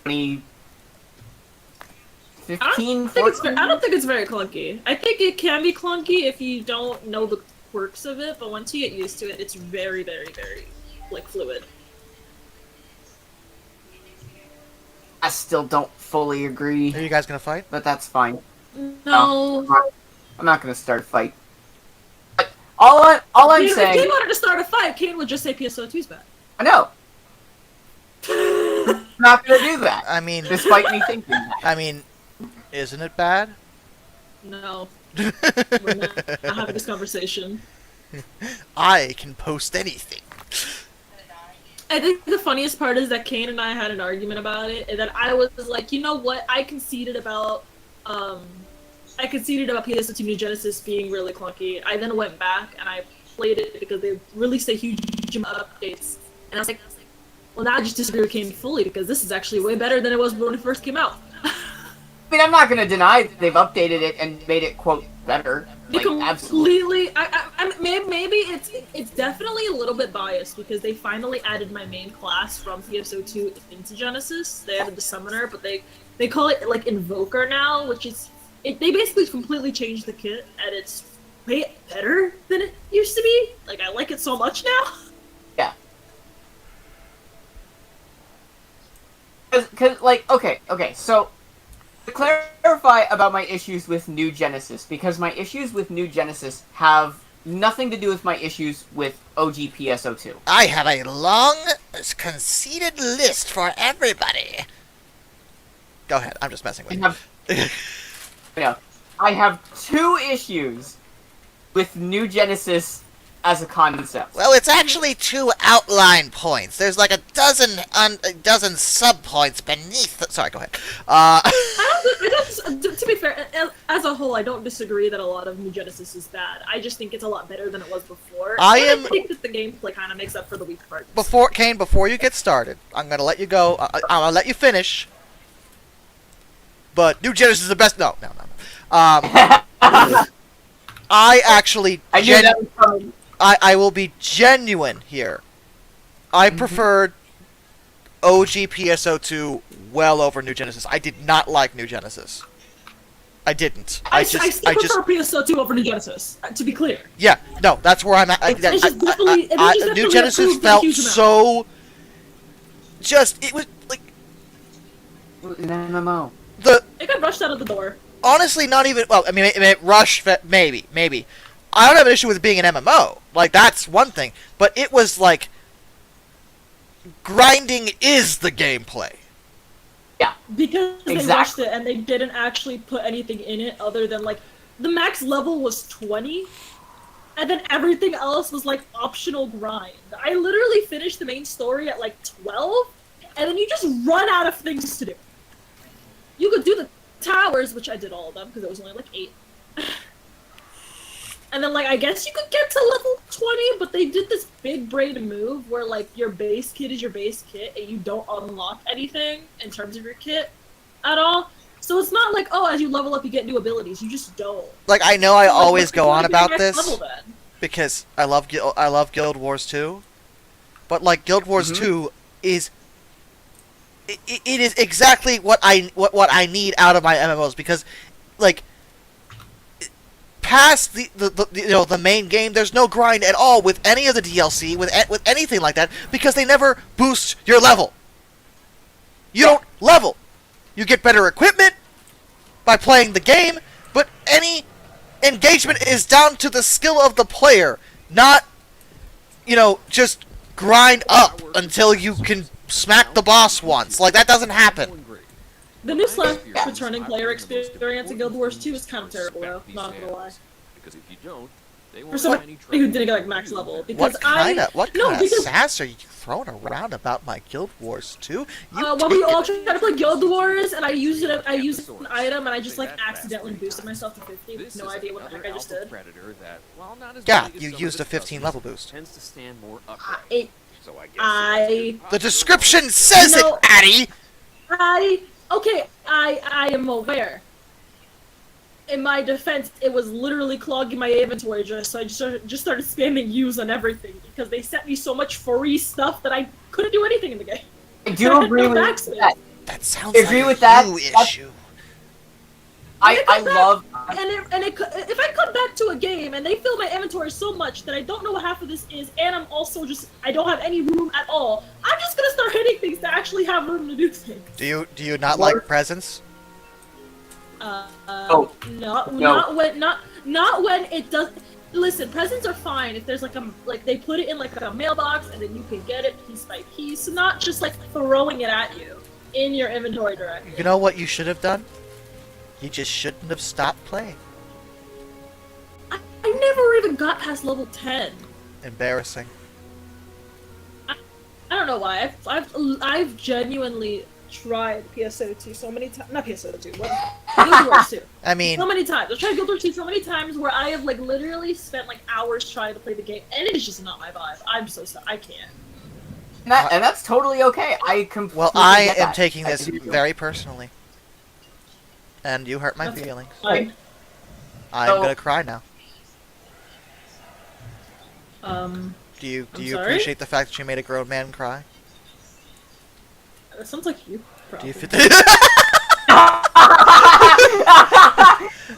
2015, I don't think it's very clunky. I think it can be clunky if you don't know the quirks of it, but once you get used to it, it's very, very, very, like, fluid. I still don't fully agree, Are you guys gonna fight? but that's fine. No. I'm not gonna start a fight. But all I'm If saying, Kane wanted to start a fight, Kane would just say PSO2's bad. I know. I'm not gonna do that, I mean, despite me thinking that. Isn't it bad? No. We're not having this conversation. I can post anything. I think the funniest part is that Kane and I had an argument about it, and that I was like, you know what? I conceded about PS2 New Genesis being really clunky. I then went back and I played it because they released a huge amount of updates, and I was like, well, now I just disagree with Kane fully because this is actually way better than it was when it first came out. I mean, I'm not gonna deny that they've updated it and made it quote better. Like, absolutely. Maybe it's definitely a little bit biased because they finally added my main class from PSO2 into Genesis. They added the Summoner, but they call it like Invoker now, which is they basically completely changed the kit, and it's way better than it used to be. Like, I like it so much now. Yeah. Cause like, okay, so to clarify about my issues with New Genesis, because my issues with New Genesis have nothing to do with my issues with OG PSO2. I have a long, conceited list for everybody. Go ahead, I'm just messing with you. I have 2 issues with New Genesis as a concept. Well, it's actually 2 outline points. There's like a dozen sub-points beneath the... Sorry, go ahead. To be fair, as a whole, I don't disagree that a lot of New Genesis is bad. I just think it's a lot better than it was before. I think that the gameplay kind of makes up for the weak parts. Kane, before you get started, I'm going to let you go. I'm going to let you finish. But New Genesis is the best... No. I actually... I knew that was coming. I will be genuine here. I preferred OG PSO2 well over New Genesis. I did not like New Genesis. I didn't. I still prefer PSO2 over New Genesis, to be clear. Yeah, no, that's where I'm at. New Genesis felt so... It was like... It was an MMO. It got rushed out of the door. Honestly, not even... Well, I mean, it rushed... Maybe. I don't have an issue with it being an MMO. Like, that's one thing. But it was like... Grinding is the gameplay. Yeah. Because they rushed it and they didn't actually put anything in it other than, like... The max level was 20. and then everything else was like optional grind. I literally finished the main story at like 12, and then you just run out of things to do. You could do the towers, which I did all of them because it was only like 8. And then, like, I guess you could get to level 20, but they did this big brain move where, like, your base kit is your base kit, and you don't unlock anything in terms of your kit at all. So it's not like, oh, as you level up, you get new abilities. You just don't. Like, I know I always go on about Next this level, then. because I love Guild Wars 2, but like Guild Wars 2 is it is exactly what I need out of my MMOs because, like, past the main game, there's no grind at all with any of the DLC, with anything like that, because they never boost your level. You don't level. You get better equipment by playing the game, but any engagement is down to the skill of the player, not, just grind up until you can smack the boss once. Like, that doesn't happen. The new / returning player experience in Guild Wars 2 is kind of terrible, though. Not gonna lie. Because if you don't, they For somebody who didn't get like max level, because What kind of because sass are you throwing around about my Guild Wars 2? when we all tried to play Guild Wars, and I used an item, and I just like accidentally boosted myself to 50 with no idea what the heck I just did. Yeah, you used a 15 level boost. Tends to stand more upright. So The description says it, Addy! I am aware. In my defense, it was literally clogging my inventory, so I just started spamming use on everything because they sent me so much free stuff that I couldn't do anything in the game. I do agree with that. That sounds Agree like with a that. you issue. I love. If I come back to a game and they fill my inventory so much that I don't know what half of this is, and I'm also I don't have any room at all, I'm just gonna start hitting things to actually have room to do things. Do you not like presents? No. Not when it does. Listen, presents are fine if there's like they put it in like a mailbox and then you can get it piece by piece, not just like throwing it at you in your inventory directly. You know what you should have done? You just shouldn't have stopped playing. I never even got past level 10. Embarrassing. I don't know why. I've genuinely tried PSO2 so many times. Not PSO2. What? Guild Wars 2. I mean, So many times. I've tried Guild Wars 2 so many times where I have like literally spent like hours trying to play the game, and it is just not my vibe. I'm so sorry. I can't. And that's totally okay. I completely well, I get am that. taking I this do. very personally. And you hurt my feelings. Fine. I'm So- gonna cry now. Do you I'm sorry? appreciate the fact that you made a grown man cry? That sounds like you. Do Probably. you fit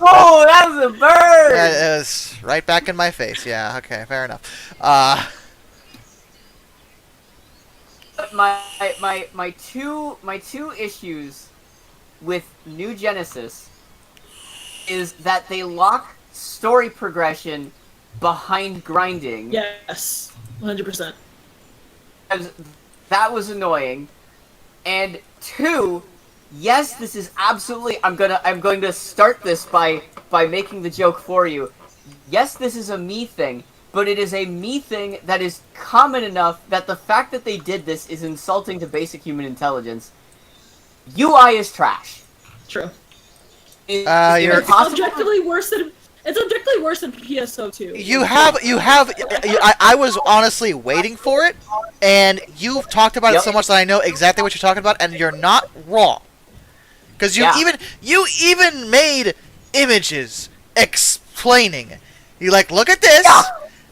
Oh, that was a bird. It was right back in my face. Yeah. Okay. Fair enough. My two issues with New Genesis is that they lock story progression behind grinding. Yes, 100%. That was annoying. And two, yes, this is absolutely. I'm going to start this by making the joke for you. Yes, this is a me thing, but it is a me thing that is common enough that the fact that they did this is insulting to basic human intelligence. UI is trash. True. You're- It's objectively worse than PSO2. I was honestly waiting for it, and you've talked about it Yep. so much that I know exactly what you're talking about, and you're not wrong. Because you even made images explaining. You like, look at this. Yeah.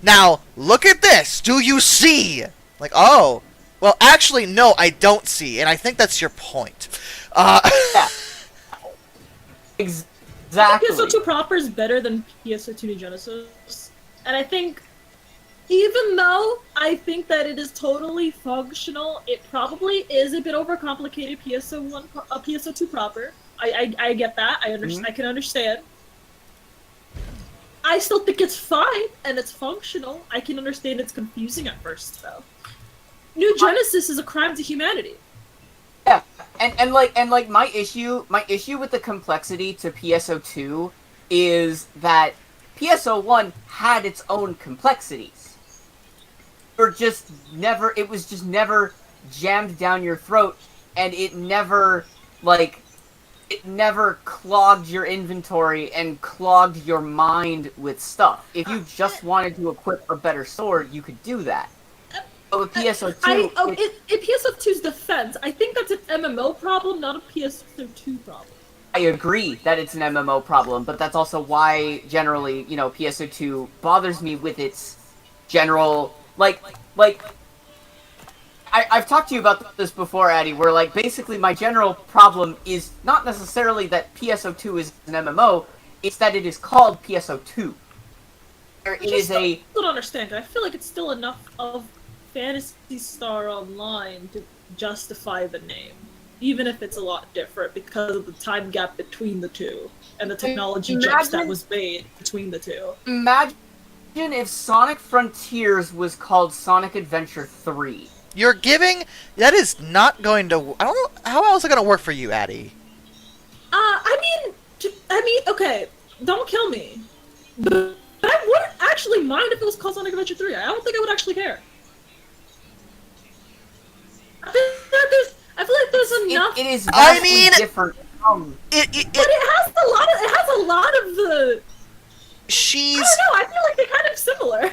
Now look at this. Do you see? Like, oh, well, actually, no, I don't see, and I think that's your point. Yeah. Exactly. PSO2 proper is better than PSO2 New Genesis, and I think, even though I think that it is totally functional, it probably is a bit overcomplicated. PSO2 proper. I get that. I can understand. I still think it's fine and it's functional. I can understand it's confusing at first, though. New Genesis is a crime to humanity. Yeah, and like my issue with the complexity to PSO2 is that PSO1 had its own complexities. It was just never jammed down your throat, and it never clogged your inventory and clogged your mind with stuff. If you just wanted to equip a better sword, you could do that. But with PSO2... in PSO2's defense, I think that's an MMO problem, not a PSO2 problem. I agree that it's an MMO problem, but that's also why, generally, PSO2 bothers me with its general... I've talked to you about this before, Addy, where, basically my general problem is not necessarily that PSO2 is an MMO, it's that it is called PSO2. I don't understand. I feel like it's still enough of Phantasy Star Online to justify the name, even if it's a lot different because of the time gap between the two and the technology jumps that was made between the two. Imagine if Sonic Frontiers was called Sonic Adventure 3. You're giving... That is not going to... I don't know... How else is it going to work for you, Addy? Okay, don't kill me. But I wouldn't actually mind if it was called Sonic Adventure 3. I don't think I would actually care. I feel like there's enough... It is vastly different. But it has a lot of the... I don't know, I feel like they're kind of similar.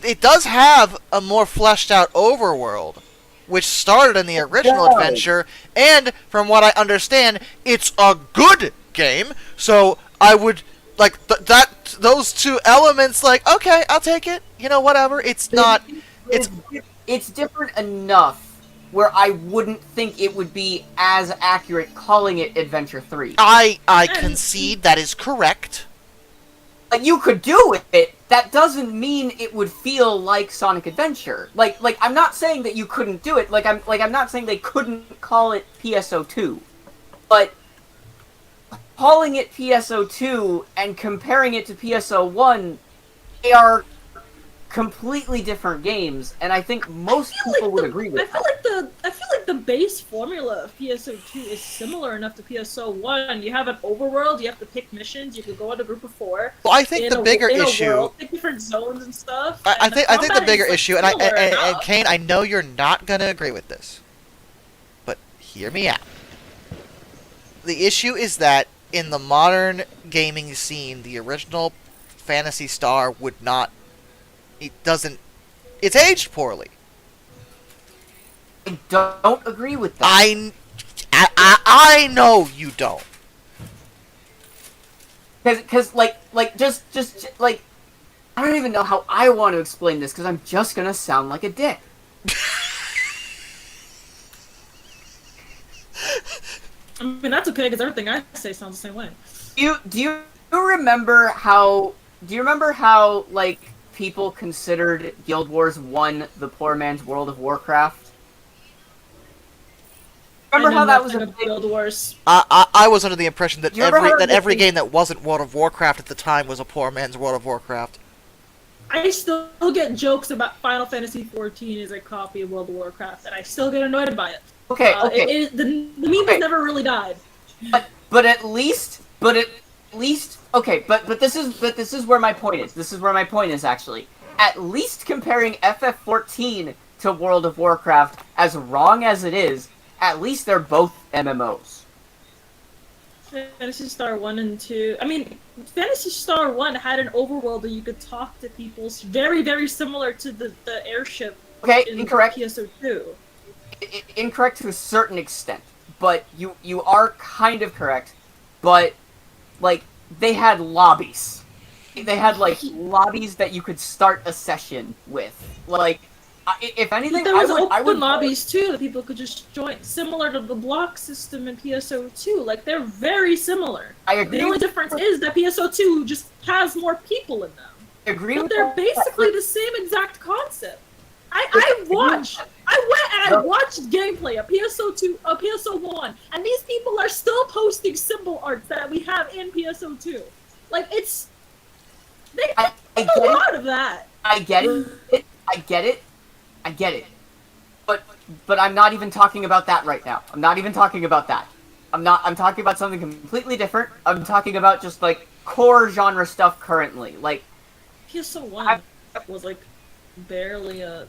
It does have a more fleshed out overworld, which started in the original adventure, and from what I understand, it's a good game, so I would, those two elements, okay, I'll take it, whatever, it's not, It's different enough where I wouldn't think it would be as accurate calling it Adventure 3. I concede that is correct. You could do it, that doesn't mean it would feel like Sonic Adventure. I'm not saying that you couldn't do it, I'm not saying they couldn't call it PSO2. But calling it PSO2 and comparing it to PSO1, they are completely different games, and I think most people would agree with that. I feel like the base formula of PSO2 is similar enough to PSO1. You have an overworld, you have to pick missions, you can go on a group of 4. Well, I think the bigger issue... Pick different zones and stuff. I think the bigger issue, and Kane, I know you're not going to agree with this, but hear me out. The issue is that in the modern gaming scene, the original Phantasy Star would not... It's aged poorly. I don't agree with that. I know you don't. Because I don't even know how I want to explain this, because I'm just gonna sound like a dick. I mean, that's okay, because everything I say sounds the same way. Do you remember how, people considered Guild Wars 1 the poor man's World of Warcraft? Remember how that was a big... Guild Wars? I was under the impression that every game that wasn't World of Warcraft at the time was a poor man's World of Warcraft. I still get jokes about Final Fantasy XIV is a copy of World of Warcraft, and I still get annoyed by it. Okay. The meme has never really died. But at least, okay, but this is where my point is. This is where my point is, actually. At least comparing FF14 to World of Warcraft, as wrong as it is, at least they're both MMOs. Phantasy Star 1 and 2... I mean, Phantasy Star 1 had an overworld where you could talk to people very, very similar to the airship in incorrect. PSO2. Incorrect to a certain extent, but you are kind of correct, but, they had lobbies. They had, lobbies that you could start a session with. If anything, there was I would lobbies, too, that people could just join, similar to the block system in PSO2. They're very similar. I agree. The only difference is that PSO2 just has more people in them. I agree but with they're that. basically the same exact concept. I went and I watched gameplay of PSO1, and these people are still posting symbol arts that we have in PSO2. I a lot of that. I get it. But I'm not even talking about that right now. I'm not even talking about that. I'm talking about something completely different. I'm talking about just, like, core genre stuff currently. Like, PSO1 was, like, barely a...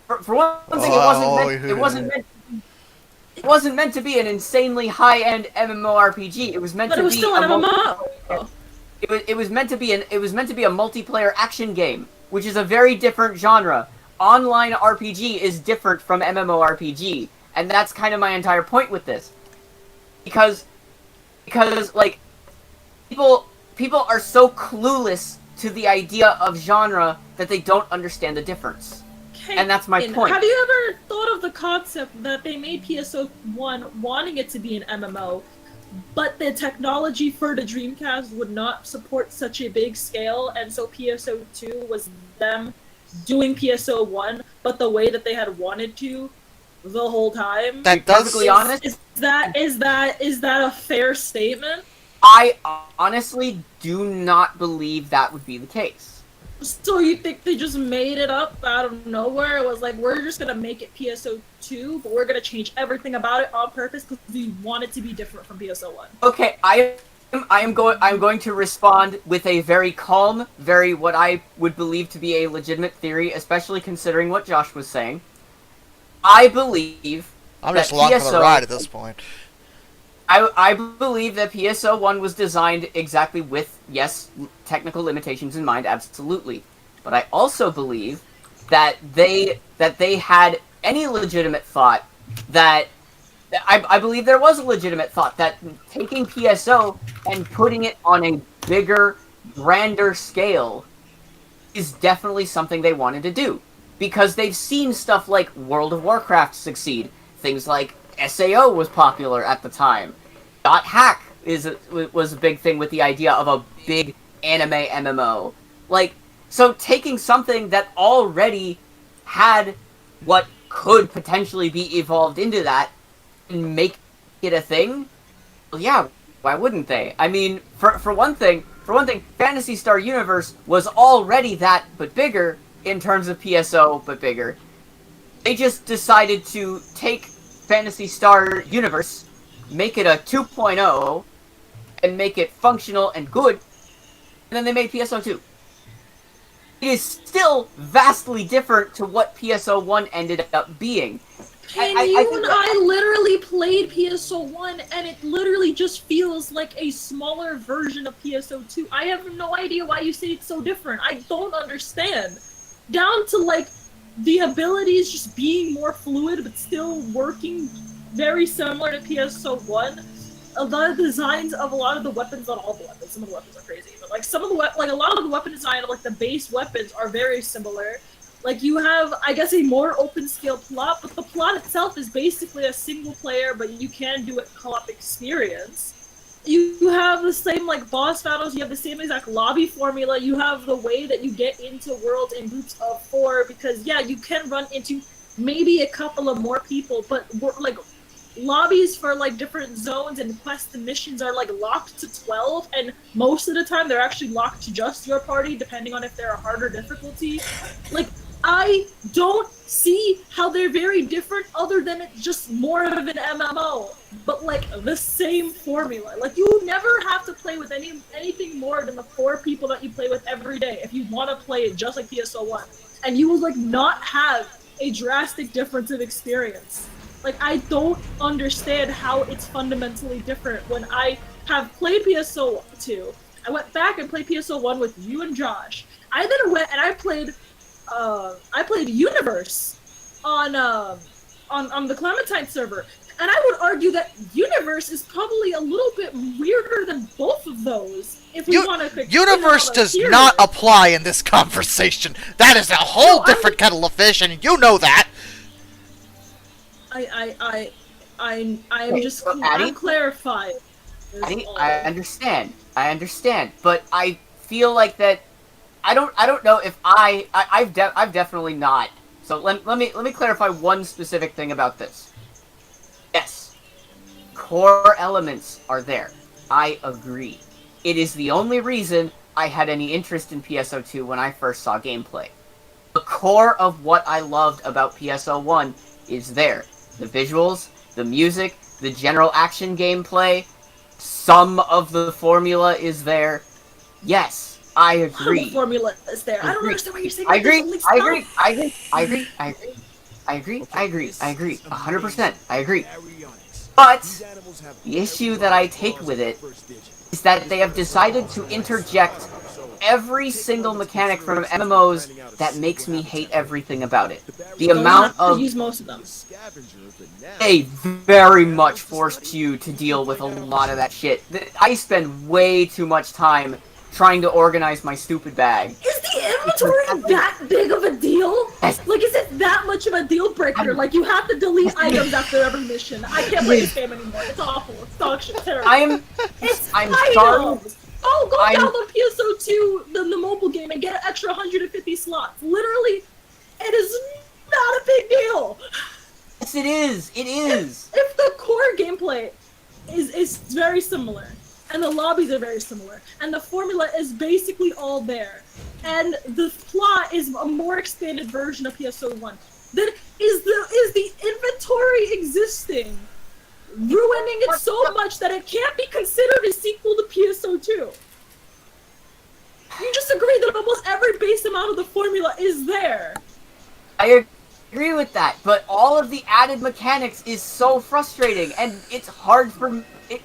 For one thing, it wasn't meant to be an insanely high-end MMORPG. It was meant But to it was be still an MMO! It was meant to be a multiplayer action game, which is a very different genre. Online RPG is different from MMORPG, and that's kind of my entire point with this. Because like people are so clueless to the idea of genre that they don't understand the difference. And that's my point. Have you ever thought of the concept that they made PSO1 wanting it to be an MMO, but the technology for the Dreamcast would not support such a big scale, and so PSO2 was them doing PSO1, but the way that they had wanted to the whole time? That Perfectly honest, Is that a fair statement? I honestly do not believe that would be the case. So you think they just made it up out of nowhere? It was like, we're just gonna make it PSO2, but we're gonna change everything about it on purpose because we want it to be different from PSO1. Okay, I'm going to respond with a very calm, very what I would believe to be a legitimate theory, especially considering what Josh was saying. I believe I'm that just along for the ride at this point. I believe that PSO1 was designed exactly with, yes, technical limitations in mind, absolutely. But I also believe that they had any legitimate thought that... I believe there was a legitimate thought that taking PSO and putting it on a bigger, grander scale is definitely something they wanted to do. Because they've seen stuff like World of Warcraft succeed. Things like SAO was popular at the time. .hack was a big thing with the idea of a big anime MMO. Like, so taking something that already had what could potentially be evolved into that and make it a thing, well, yeah, why wouldn't they? I mean, for one thing, Phantasy Star Universe was already that, but bigger, in terms of PSO, but bigger. They just decided to take Phantasy Star Universe, make it a 2.0, and make it functional and good, and then they made PSO2. It is still vastly different to what PSO1 ended up being. I literally played PSO1, and it literally just feels like a smaller version of PSO2. I have no idea why you say it's so different. I don't understand. Down to, like, the abilities just being more fluid, but still working very similar to PSO1. A lot of designs of a lot of the weapons, not all the weapons, some of the weapons are crazy, but like some of the a lot of the weapon design of like the base weapons are very similar. Like you have, I guess, a more open scale plot, but the plot itself is basically a single player, but you can do it co-op experience. You have the same like boss battles, you have the same exact lobby formula, you have the way that you get into worlds in groups of 4, because yeah, you can run into maybe a couple of more people, but like lobbies for like different zones and quests and missions are like locked to 12, and most of the time they're actually locked to just your party, depending on if they're a harder difficulty. Like, I don't see how they're very different other than it's just more of an MMO, but like the same formula. Like you never have to play with anything more than the 4 people that you play with every day if you want to play it just like PSO1, and you will like not have a drastic difference of experience. Like, I don't understand how it's fundamentally different when I have played PSO2. I went back and played PSO1 with you and Josh. I then went and I played Universe on the Clementine server. And I would argue that Universe is probably a little bit weirder than both of those. If we want to Universe does not apply in this conversation. That is a whole different kettle of fish, and you know that. I'm clarifying. Addy, I understand, but I feel like that. I don't know if I've definitely not. So let me clarify one specific thing about this. Yes, core elements are there. I agree. It is the only reason I had any interest in PSO2 when I first saw gameplay. The core of what I loved about PSO1 is there. The visuals, the music, the general action gameplay, some of the formula is there. Yes, I agree. The formula is there. I don't understand why you're saying I that there's agree. only I stuff. agree. I agree. I agree. I agree. I agree. I agree. I agree. 100%. I agree. But the issue that I take with it is that they have decided to interject every single mechanic from MMOs that makes me hate everything about it. The Don't amount have to of use most of them. they very much forced you to deal with a lot of that shit. I spend way too much time trying to organize my stupid bag. Is the inventory that big of a deal? Yes. Like, is it that much of a deal breaker? Like, you have to delete items after every mission. I can't play this game anymore. It's awful. It's dog shit. Terrible. I'm sorry. Oh, go download PSO2, the mobile game, and get an extra 150 slots. Literally, it is not a big deal. Yes, it is. It is. If the core gameplay is very similar, and the lobbies are very similar, and the formula is basically all there, and the plot is a more expanded version of PSO1, then is the inventory existing ruining it so much that it can't be considered a sequel to PSO2? You just agree that almost every base amount of the formula is there. I agree with that, but all of the added mechanics is so frustrating, and it's hard for it.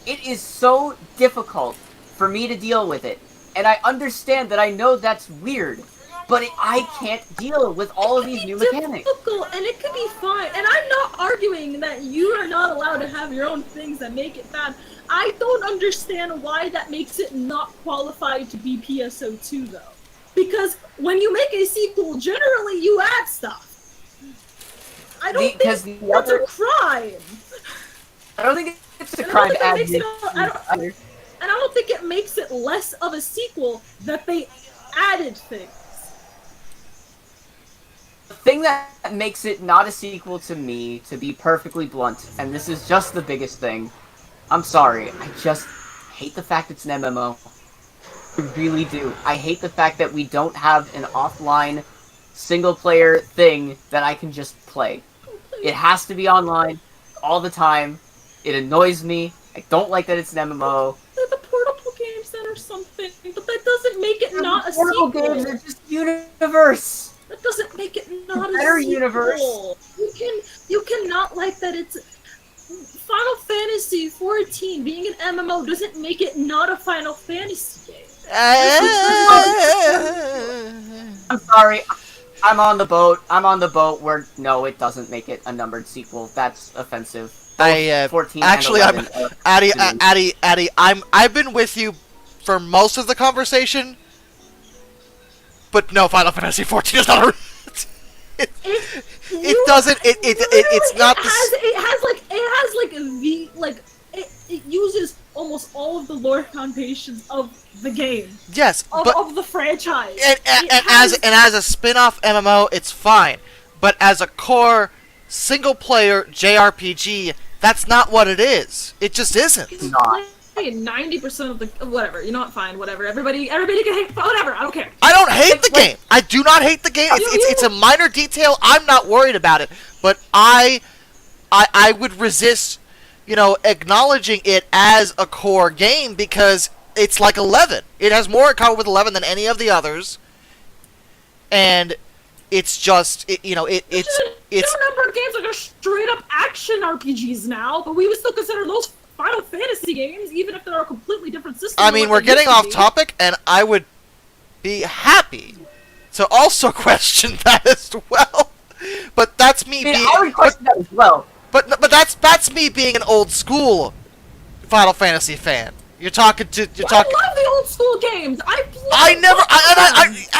It is so difficult for me to deal with it, and I understand that. I know that's weird, but I can't deal with all of these new mechanics. Difficult, and it could be fine. And I'm not arguing that you are not allowed to have your own things that make it bad. I don't understand why that makes it not qualified to be PSO2 though. Because when you make a sequel, generally you add stuff. I don't think that's a crime. I don't think it's a crime to add new and I don't think it makes it less of a sequel that they added things. The thing that makes it not a sequel to me, to be perfectly blunt, and this is just the biggest thing, I'm sorry, I just hate the fact it's an MMO. I really do. I hate the fact that we don't have an offline single-player thing that I can just play. It has to be online all the time. It annoys me. I don't like that it's an MMO. They're the portable games that are something, but that doesn't make it not a portable sequel. Games are just universe. That doesn't make it not a Better sequel. universe. You cannot like that it's Final Fantasy 14 being an MMO doesn't make it not a Final Fantasy game. I'm sorry. I'm on the boat. I'm on the boat where no, it doesn't make it a numbered sequel. That's offensive. 14 actually, and 11 I'm Addy. I've been with you for most of the conversation, but no, Final Fantasy 14 is not a. It doesn't. It's not. It uses almost all of the lore foundations of the game. Yes, of the franchise. And as a spin-off MMO, it's fine. But as a core single-player JRPG, that's not what it is. It just isn't. It's not. 90% of the whatever. You know what? Fine. Whatever. Everybody can hate. Whatever. I don't care. I don't hate the game. I do not hate the game. It's a minor detail. I'm not worried about it. But I would resist, acknowledging it as a core game because it's like 11. It has more in common with 11 than any of the others, and it's just it's a number of games like are straight up action RPGs now, but we would still consider those Final Fantasy games, even if they're a completely different system. I mean, we're getting off topic, and I would be happy to also question that as well. But that's me being. I would question that as well. But that's me being an old school Final Fantasy fan. I love the old school games.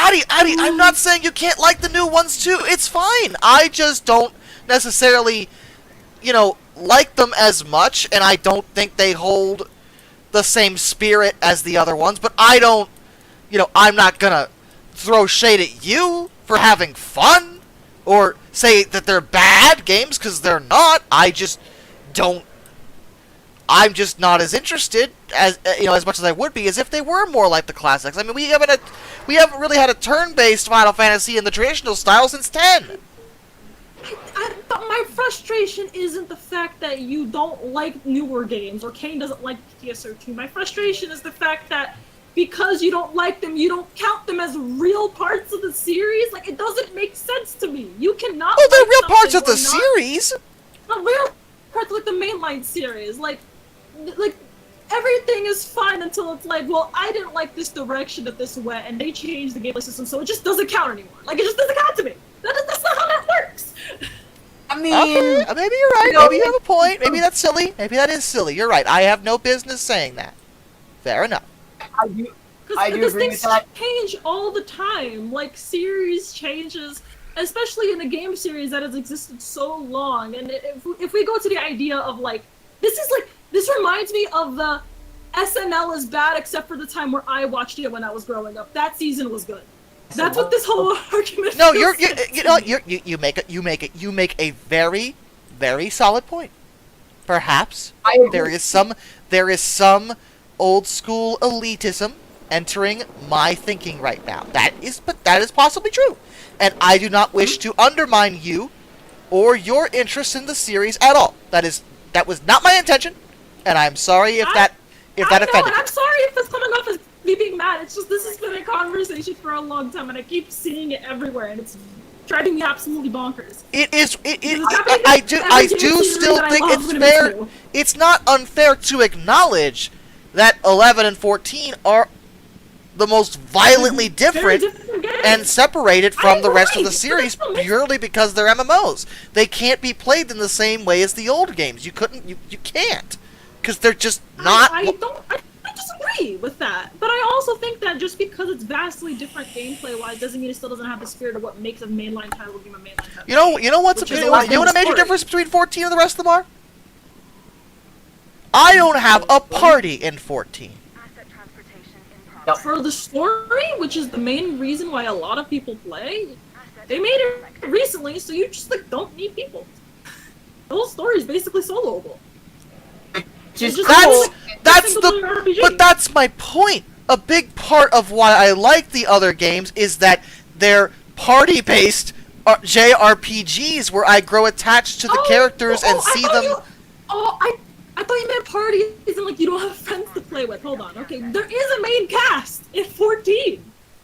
Addy, I'm not saying you can't like the new ones too. It's fine. I just don't necessarily, like them as much, and I don't think they hold the same spirit as the other ones. But I don't, I'm not gonna throw shade at you for having fun or say that they're bad games because they're not. I just don't. I'm just not as interested as as much as I would be as if they were more like the classics. I mean, we haven't really had a turn-based Final Fantasy in the traditional style since 10. But my frustration frustration isn't the fact that you don't like newer games, or Kane doesn't like TSO2. My frustration is the fact that because you don't like them, you don't count them as real parts of the series. Like, it doesn't make sense to me. You cannot. Oh, they're like real parts of the something or series. not real parts of like the mainline series. Like everything is fine until it's like, well, I didn't like this direction that this went, and they changed the gameplay system, so it just doesn't count anymore. Like, it just doesn't count to me. That's not how that works. I mean, Okay, maybe you're right. No. Maybe you have a point. Maybe that's silly. Maybe that is silly. You're right. I have no business saying that. Fair enough. I do Because agree things with that. change all the time. Like, series changes, especially in a game series that has existed so long. And if we go to the idea of, like, this reminds me of the SNL is bad except for the time where I watched it when I was growing up. That season was good. That's what this whole argument. No, is. you make a very, very solid point. Perhaps I agree. there is some old school elitism entering my thinking right now. That is possibly true, and I do not wish to undermine you or your interest in the series at all. That was not my intention, and I'm sorry if that offended and you. I'm sorry if it's coming off as me being mad. It's just this has been a conversation for a long time, and I keep seeing it everywhere, and it's driving me absolutely bonkers. I do still think it's fair. It's not unfair to acknowledge that 11 and 14 are the most violently different and separated from the rest of the series purely because they're MMOs. They can't be played in the same way as the old games. You can't, because they're just not. I disagree with that, but I also think that just because it's vastly different gameplay-wise doesn't mean it still doesn't have the spirit of what makes a mainline title game a mainline title. You know what's Which a, is you a know lot what a major story. difference between 14 and the rest of them are? I don't have a party in 14. For the story, which is the main reason why a lot of people play, they made it recently, so you just like don't need people. The whole story is basically soloable. But that's my point. A big part of why I like the other games is that they're party-based JRPGs where I grow attached to the characters and see them. I thought you meant parties and like you don't have friends to play with. Hold on, okay. There is a main cast in 14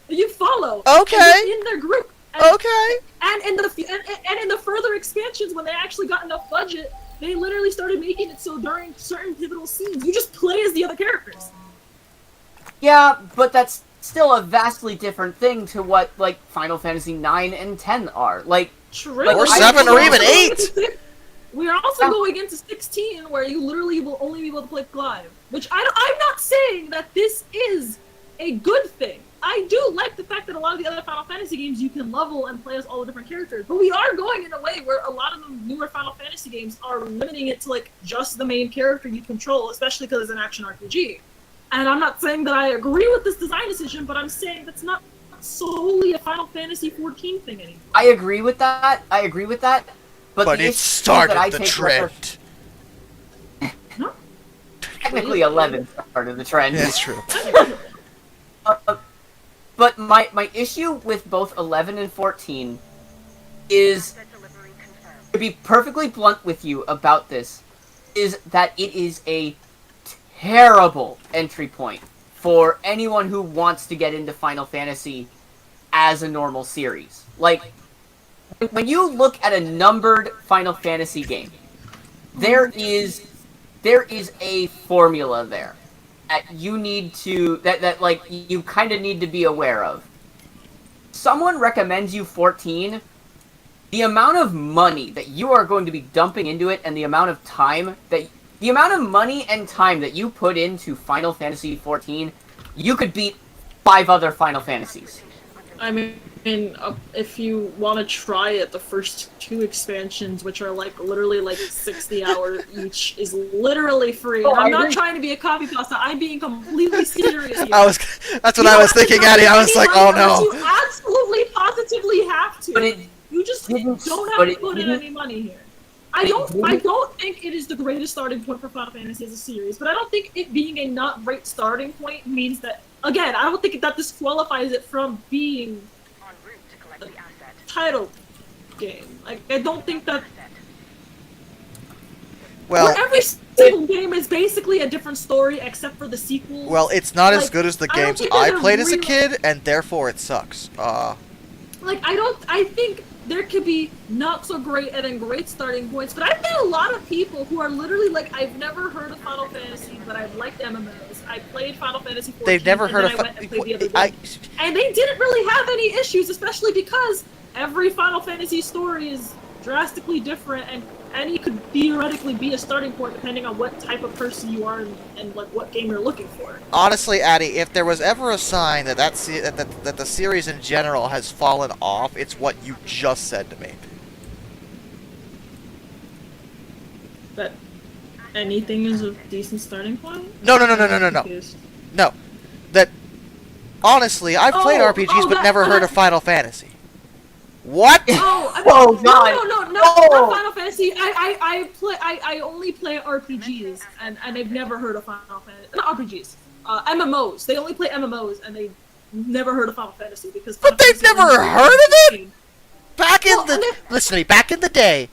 that you follow. Okay. In their group. Okay. And in the further expansions, when they actually got enough budget, they literally started making it so during certain pivotal scenes, you just play as the other characters. Yeah, but that's still a vastly different thing to what, like, Final Fantasy 9 and 10 are. Like, True. Or 7 or even 8. We are also going into 16, where you literally will only be able to play live. Which I'm not saying that this is a good thing. I do like the fact that a lot of the other Final Fantasy games you can level and play as all the different characters, but we are going in a way where a lot of the newer Final Fantasy games are limiting it to like just the main character you control, especially because it's an action RPG. And I'm not saying that I agree with this design decision, but I'm saying that's not solely a Final Fantasy 14 thing anymore. I agree with that. But It started the trend. Technically 11 started the trend. That's true. But my issue with both 11 and 14 is, to be perfectly blunt with you about this, is that it is a terrible entry point for anyone who wants to get into Final Fantasy as a normal series. Like, when you look at a numbered Final Fantasy game, there is a formula there that you need to that like you kind of need to be aware of. Someone recommends you 14, the amount of money that you are going to be dumping into it and the amount of money and time that you put into Final Fantasy 14, you could beat 5 other Final Fantasies. I mean, if you want to try it, the first 2 expansions, which are like literally like 60 hours each, is literally free. And I'm not trying to be a copy pasta. I'm being completely serious here. That's what I was thinking, Addie. I was like, oh no. You absolutely, positively have to. But you just don't have to put in any money here. I don't think it is the greatest starting point for Final Fantasy as a series, but I don't think it being a not great starting point means that. Again, I don't think that disqualifies it from being a title game. Like, I don't think that Well, where every single game is basically a different story except for the sequels. well, it's not as Like, good as the I don't games think I there's a played as a real- kid, and therefore it sucks. Like, I think there could be not so great and then great starting points, but I've met a lot of people who are literally like, I've never heard of Final Fantasy, but I've liked MMOs. I played Final Fantasy 14, They've never heard of. I went and played the other game. And they didn't really have any issues, especially because every Final Fantasy story is drastically different, and any could theoretically be a starting point depending on what type of person you are and like what game you're looking for. Honestly, Addy, if there was ever a sign that that the series in general has fallen off, it's what you just said to me. But anything is a decent starting point? No. Confused. No, that honestly, I've played RPGs but never heard of Final Fantasy. What? Oh, Oh, God. no, Oh. not Final Fantasy. I only play RPGs, and I've never heard of Final Fantasy. Not RPGs. MMOs. They only play MMOs, and they've never heard of Final Fantasy because. But they've never heard of it? Back in Well, listen to me. Back in the day,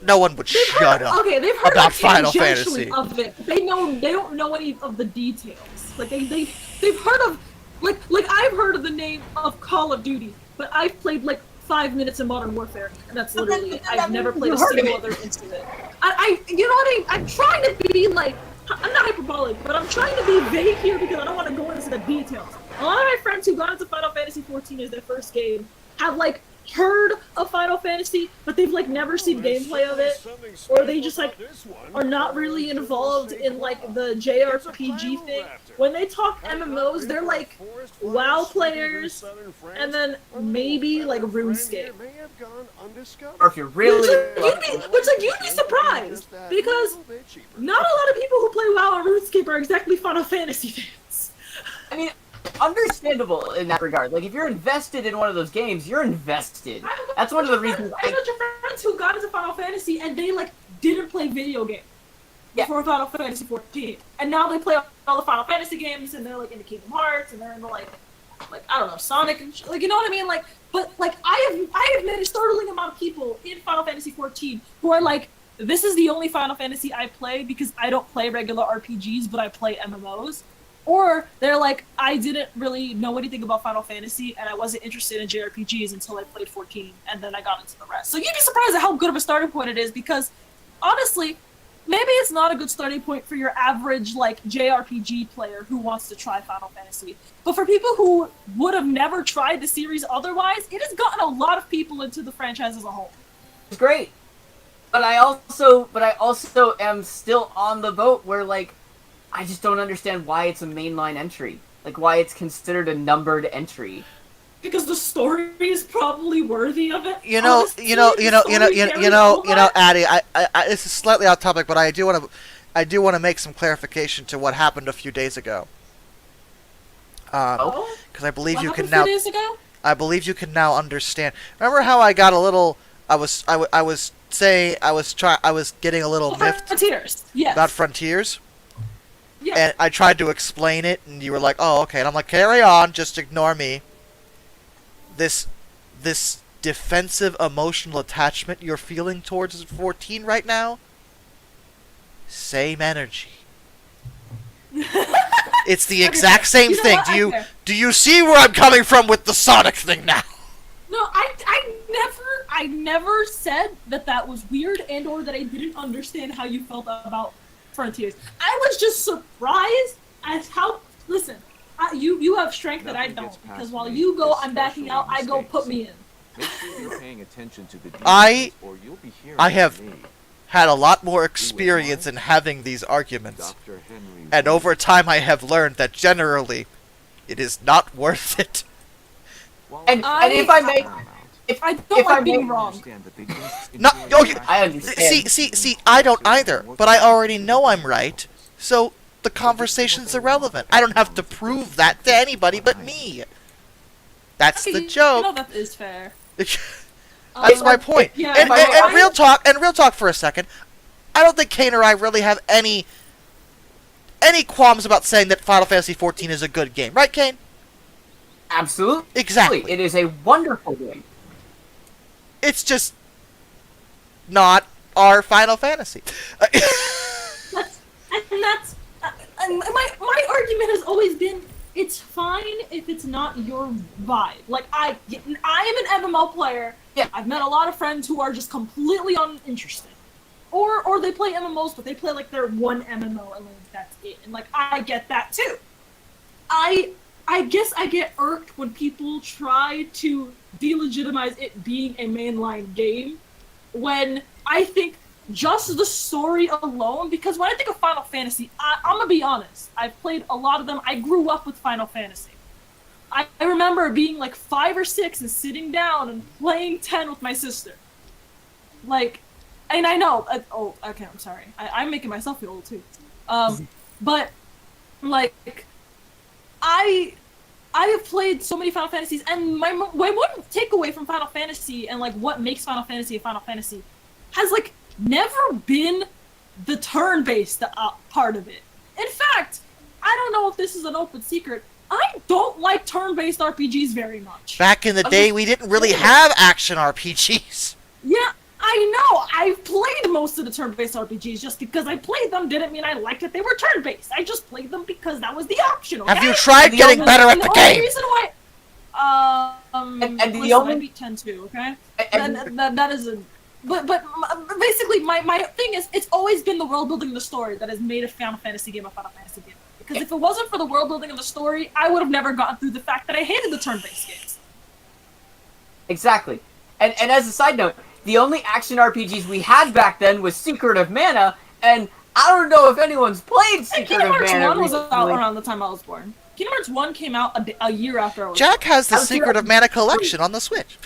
no one would shut up. Okay, they've heard about like, Final tangentially Fantasy. of it. They don't know any of the details. Like they've heard of like I've heard of the name of Call of Duty, but I've played like 5 minutes in Modern Warfare, and that's literally it. I've never played a single other instance of it. I you know what I'm trying to be like, I'm not hyperbolic, but I'm trying to be vague here because I don't want to go into the details. A lot of my friends who got into Final Fantasy 14 as their first game have like heard of Final Fantasy, but they've like never seen gameplay of it, or they just like are not really involved in like the JRPG thing. When they talk MMOs, they're like WoW players, and then maybe like RuneScape. Or if you're really Which like you'd be surprised because not a lot of people who play WoW or RuneScape are exactly Final Fantasy fans. I mean, understandable in that regard. Like, if you're invested in one of those games, you're invested. That's one of the reasons. I know your friends who got into Final Fantasy and they like didn't play video games before Final Fantasy 14, and now they play all the Final Fantasy games, and they're like into Kingdom Hearts, and they're into like I don't know, Sonic and like, you know what I mean? Like, but like I have met a startling amount of people in Final Fantasy 14 who are like, this is the only Final Fantasy I play because I don't play regular RPGs, but I play MMOs. Or they're like, I didn't really know anything about Final Fantasy, and I wasn't interested in JRPGs until I played 14, and then I got into the rest. So you'd be surprised at how good of a starting point it is, because honestly, maybe it's not a good starting point for your average like JRPG player who wants to try Final Fantasy. But for people who would have never tried the series otherwise, it has gotten a lot of people into the franchise as a whole. It's great. But I also am still on the boat where, like, I just don't understand why it's a mainline entry. Like, why it's considered a numbered entry. Because the story is probably worthy of it. Honestly, Addy, I this is slightly off topic, but I do want to make some clarification to what happened a few days ago. Because I believe you can now. A few days ago? I believe you can now understand. Remember how I got a little? I was getting a little miffed Frontiers. Yes. about Frontiers. Yes. And I tried to explain it, and you were like, "Oh, okay." And I'm like, "Carry on, just ignore me." This defensive emotional attachment you're feeling towards 14 right now, same energy. It's the exact same thing. Do you see where I'm coming from with the Sonic thing now? No, I never said that was weird and or that I didn't understand how you felt about Frontiers. I was just surprised at how. Listen, you have strength that I don't, because while you go, I'm backing out. I go, put me in. Make sure you're paying attention to the I details, or you'll be hearing I have from me. had a lot more experience in having these arguments, Dr. Henry and over time I have learned that generally, it is not worth it. And if I may, I don't like being wrong. No, okay. I understand. See, I don't either, but I already know I'm right, so the conversation's irrelevant. I don't have to prove that to anybody but me. That's the joke. You know that is fair. That's my point. Yeah, and real talk for a second. I don't think Kane or I really have any qualms about saying that Final Fantasy XIV is a good game, right, Kane? Absolutely. Exactly. It is a wonderful game. It's just not are Final Fantasy. And my argument has always been, it's fine if it's not your vibe. Like, I am an MMO player. Yeah. I've met a lot of friends who are just completely uninterested. Or they play MMOs, but they play like their one MMO and like that's it. And like, I get that too. I guess I get irked when people try to delegitimize it being a mainline game, when I think just the story alone, because when I think of Final Fantasy, I'm gonna be honest, I've played a lot of them. I grew up with Final Fantasy. I remember being like 5 or 6 and sitting down and playing 10 with my sister. Like, and I know, oh, okay, I'm sorry. I'm making myself feel old too. But, like, I have played so many Final Fantasies, and my one takeaway from Final Fantasy and like what makes Final Fantasy a Final Fantasy has like never been the turn-based part of it. In fact, I don't know if this is an open secret, I don't like turn-based RPGs very much. Back in the day, we didn't really have action RPGs. Yeah, I know. I've played most of the turn-based RPGs. Just because I played them didn't mean I liked that they were turn-based. I just played them because that was the option. Okay? Have you tried getting better at the game? Reason why, and the listen, only I beat 10 too. Okay, that is a. But basically, my thing is, it's always been the world building and the story that has made a Final Fantasy game a Final Fantasy game. Because if it wasn't for the world building and the story, I would have never gotten through the fact that I hated the turn-based games. Exactly. And as a side note, the only action RPGs we had back then was Secret of Mana, and I don't know if anyone's played Secret Kingdom of Hearts Mana 1 was recently. out around the time I was born. Kingdom Hearts 1 came out a year after I was Jack has the How's your- Secret of Mana collection on the Switch.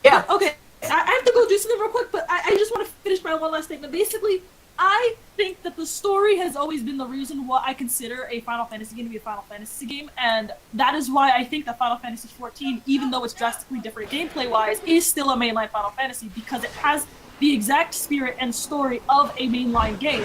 Yeah. Okay, I have to go do something real quick, but I just want to finish my one last statement. Basically, I think that the story has always been the reason why I consider a Final Fantasy game to be a Final Fantasy game, and that is why I think that Final Fantasy XIV, even though it's drastically different gameplay-wise, is still a mainline Final Fantasy, because it has the exact spirit and story of a mainline game,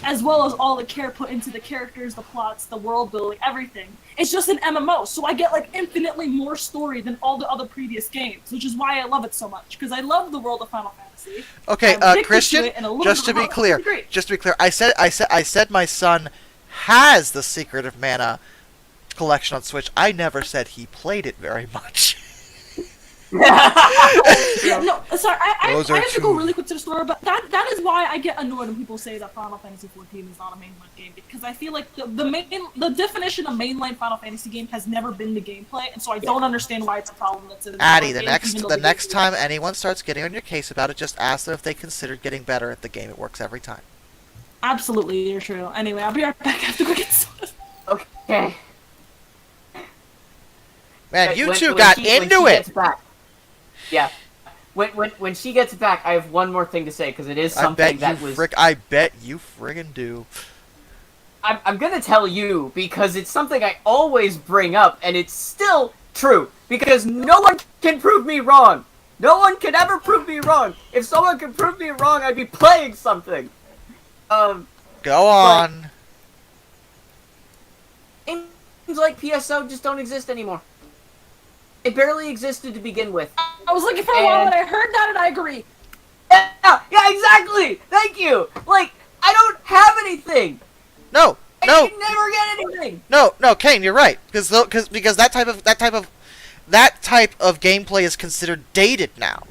as well as all the care put into the characters, the plots, the world building, everything. It's just an MMO, so I get like infinitely more story than all the other previous games, which is why I love it so much, because I love the world of Final Fantasy. Okay, I'm addicted Christian, to it, and a little just bit to of be love. clear, Great. I said my son has the Secret of Mana collection on Switch. I never said he played it very much. Yeah, no, sorry, I Those have are to go two. really quick to the story, but that is why I get annoyed when people say that Final Fantasy XIV is not a mainline game, because I feel like the definition of mainline Final Fantasy game has never been the gameplay, and so I don't understand why it's a problem that's in the Addy, game, even though the the next game- time anyone starts getting on your case about it, just ask them if they considered getting better at the game. It works every time. Absolutely, you're true. Anyway, I'll be right back. I have to go get soda. Okay. Man, you When- two when got she- when into she it. gets back. Yeah. When she gets back, I have one more thing to say, because it is I something bet that was... I bet you friggin' do. I'm gonna tell you, because it's something I always bring up, and it's still true, because no one can prove me wrong. No one can ever prove me wrong. If someone could prove me wrong, I'd be playing something. Go on. Games like PSO just don't exist anymore. They barely existed to begin with. I was looking for a while, and I heard that, and I agree. Yeah, exactly! Thank you! Like, I don't have anything! No, I no, can never get anything! no, Kane, you're right. Because that type of gameplay is considered dated now.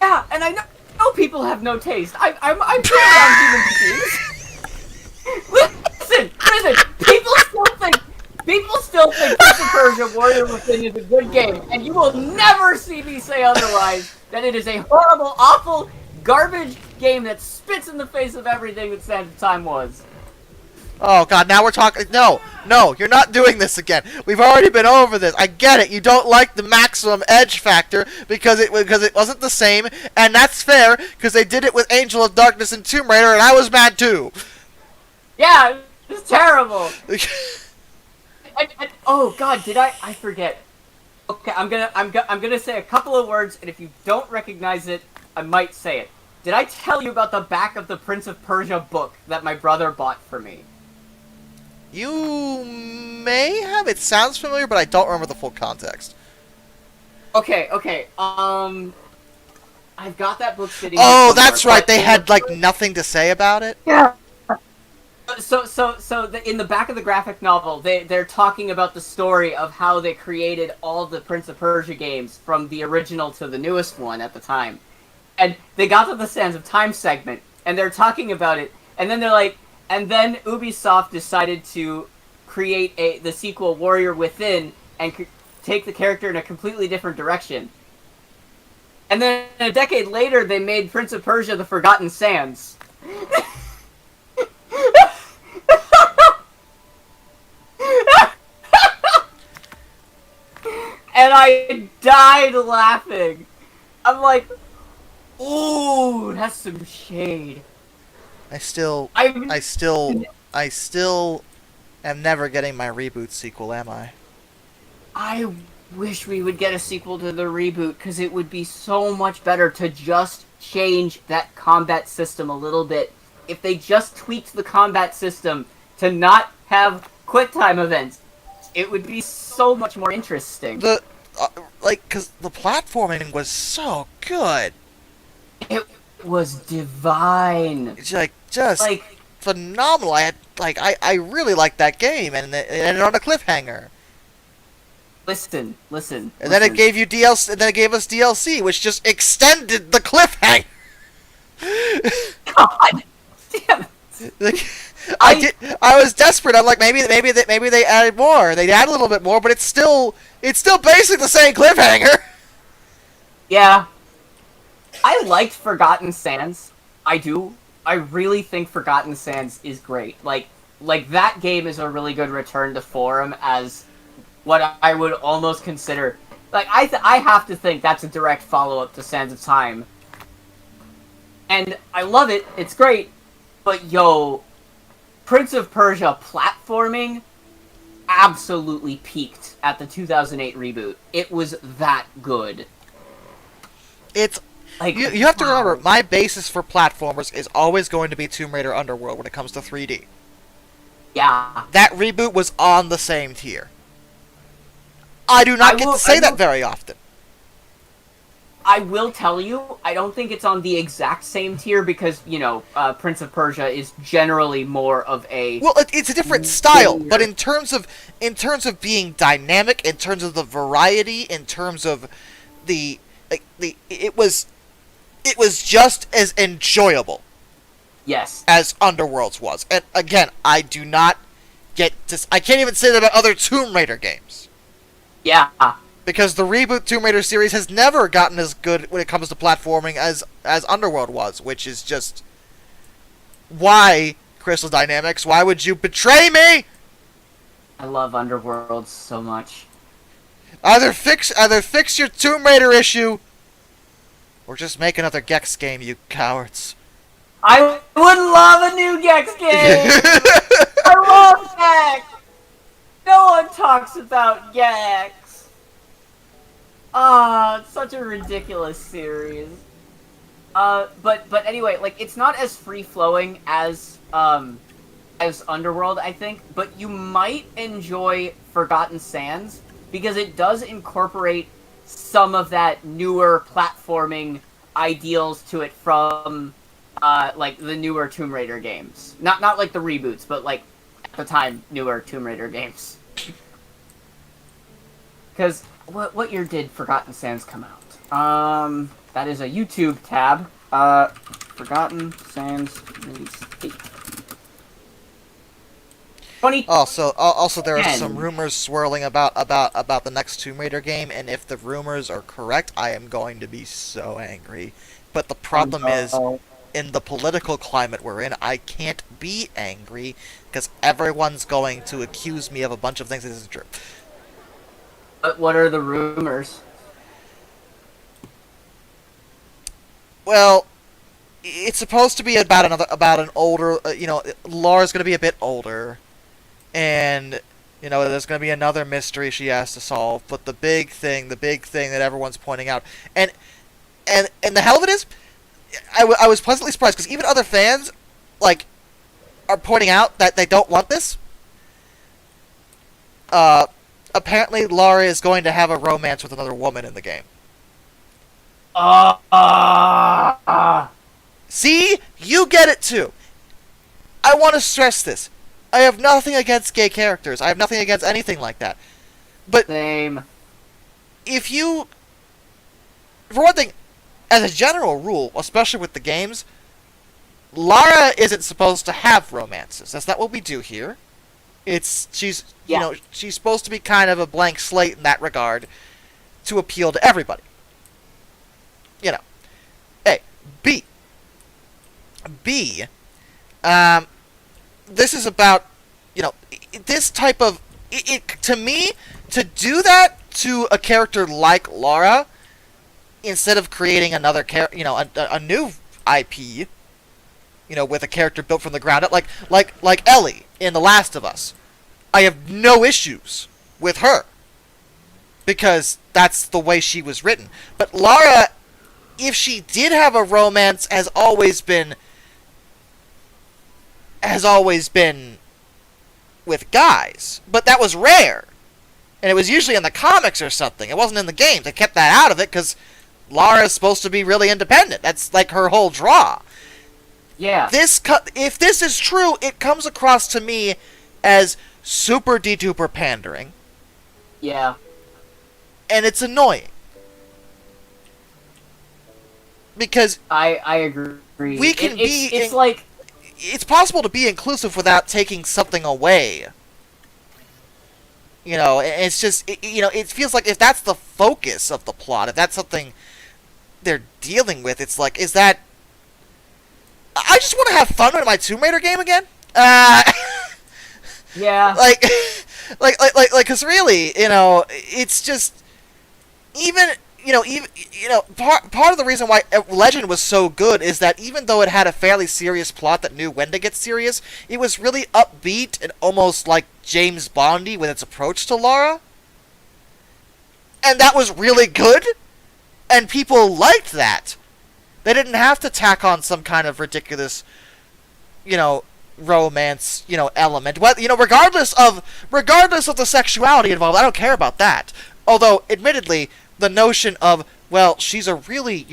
Yeah, and I know people have no taste. I'm been around human beings. Listen, people still think Prince of Persia Warrior Within is a good game, and you will never see me say otherwise, that it is a horrible, awful, garbage game that spits in the face of everything that Sands of Time was. Oh god, now we're talking. No, you're not doing this again. We've already been over this. I get it. You don't like the maximum edge factor because it wasn't the same, and that's fair because they did it with Angel of Darkness and Tomb Raider, and I was mad too. Yeah, it's terrible. Oh god, did I forget? Okay, I'm gonna say a couple of words, and if you don't recognize it, I might say it. Did I tell you about the back of the Prince of Persia book that my brother bought for me? You may have. It sounds familiar, but I don't remember the full context. Okay. I've got that book sitting. Oh, here somewhere, that's right. but They in had the- like nothing to say about it. In the back of the graphic novel, they're talking about the story of how they created all the Prince of Persia games from the original to the newest one at the time, and they got to the Sands of Time segment, and they're talking about it, and then they're like, and then Ubisoft decided to create the sequel Warrior Within and take the character in a completely different direction. And then a decade later, they made Prince of Persia: The Forgotten Sands. And I died laughing. I'm like, ooh, that's some shade. I still am never getting my reboot sequel, am I? I wish we would get a sequel to the reboot, because it would be so much better to just change that combat system a little bit. If they just tweaked the combat system to not have quick time events, it would be so much more interesting. Because the platforming was so good. It was divine. It's just phenomenal. I really liked that game, and it ended on a cliffhanger. Listen. And then it gave you DLC. And then it gave us DLC, which just extended the cliffhanger. God damn it. I was desperate. I'm like, maybe they added more. They added a little bit more, but it's still basically the same cliffhanger. Yeah. I liked Forgotten Sands. I do. I really think Forgotten Sands is great. Like that game is a really good return to form as what I would almost consider. Like, I have to think that's a direct follow-up to Sands of Time. And I love it. It's great. But, yo, Prince of Persia platforming absolutely peaked at the 2008 reboot. It was that good. It's... Like, you have to remember, my basis for platformers is always going to be Tomb Raider Underworld when it comes to 3D. Yeah. That reboot was on the same tier. I do not get to say that very often. I will tell you, I don't think it's on the exact same tier because, Prince of Persia is generally more of a... Well, it's a different style, but in terms of being dynamic, in terms of the variety, in terms of it was just as enjoyable. Yes. As Underworld's was. And again, I do not get to... I can't even say that about other Tomb Raider games. Yeah. Because the reboot Tomb Raider series has never gotten as good when it comes to platforming as Underworld was, which is just... Why, Crystal Dynamics? Why would you betray me? I love Underworld so much. Either fix your Tomb Raider issue, or just make another Gex game, you cowards. I would love a new Gex game! I love Gex! No one talks about Gex! Ah, it's such a ridiculous series. But anyway, like, it's not as free-flowing as Underworld, I think, but you might enjoy Forgotten Sands, because it does incorporate some of that newer platforming ideals to it from, like, the newer Tomb Raider games. Not like the reboots, but, like, at the time, newer Tomb Raider games. Because, what year did Forgotten Sands come out? That is a YouTube tab. Forgotten Sands release date. Also, there are some rumors swirling about the next Tomb Raider game, and if the rumors are correct, I am going to be so angry. But the problem is, in the political climate we're in, I can't be angry, because everyone's going to accuse me of a bunch of things that isn't true. But what are the rumors? Well, it's supposed to be about an older, Laura's going to be a bit older, and there's going to be another mystery she has to solve. But the big thing that everyone's pointing out, and the hell of it is, I was pleasantly surprised because even other fans, are pointing out that they don't want this. Apparently, Laura is going to have a romance with another woman in the game. See? You get it too. I want to stress this. I have nothing against gay characters. I have nothing against anything like that. But Same. if you... For one thing, as a general rule, especially with the games, Lara isn't supposed to have romances. That's not what we do here. She's supposed to be kind of a blank slate in that regard to appeal to everybody. You know. A. B. This is about, this type of... to me, to do that to a character like Lara, instead of creating another a new IP, with a character built from the ground up, like Ellie in The Last of Us, I have no issues with her, because that's the way she was written. But Lara, if she did have a romance, has always been with guys. But that was rare. And it was usually in the comics or something. It wasn't in the games. They kept that out of it because Lara's supposed to be really independent. That's like her whole draw. Yeah. If this is true, it comes across to me as super de-duper pandering. Yeah. And it's annoying. Because I agree. We can it's like... It's possible to be inclusive without taking something away. It's just, it feels like if that's the focus of the plot, if that's something they're dealing with, it's like, is that... I just want to have fun with my Tomb Raider game again. Yeah. Because really, it's just... part of the reason why Legend was so good is that even though it had a fairly serious plot that knew when to get serious, it was really upbeat and almost like James Bondy with its approach to Lara. And that was really good, and people liked that. They didn't have to tack on some kind of ridiculous, romance, element. Regardless of the sexuality involved, I don't care about that. Although, admittedly, the notion of, well, she's a really,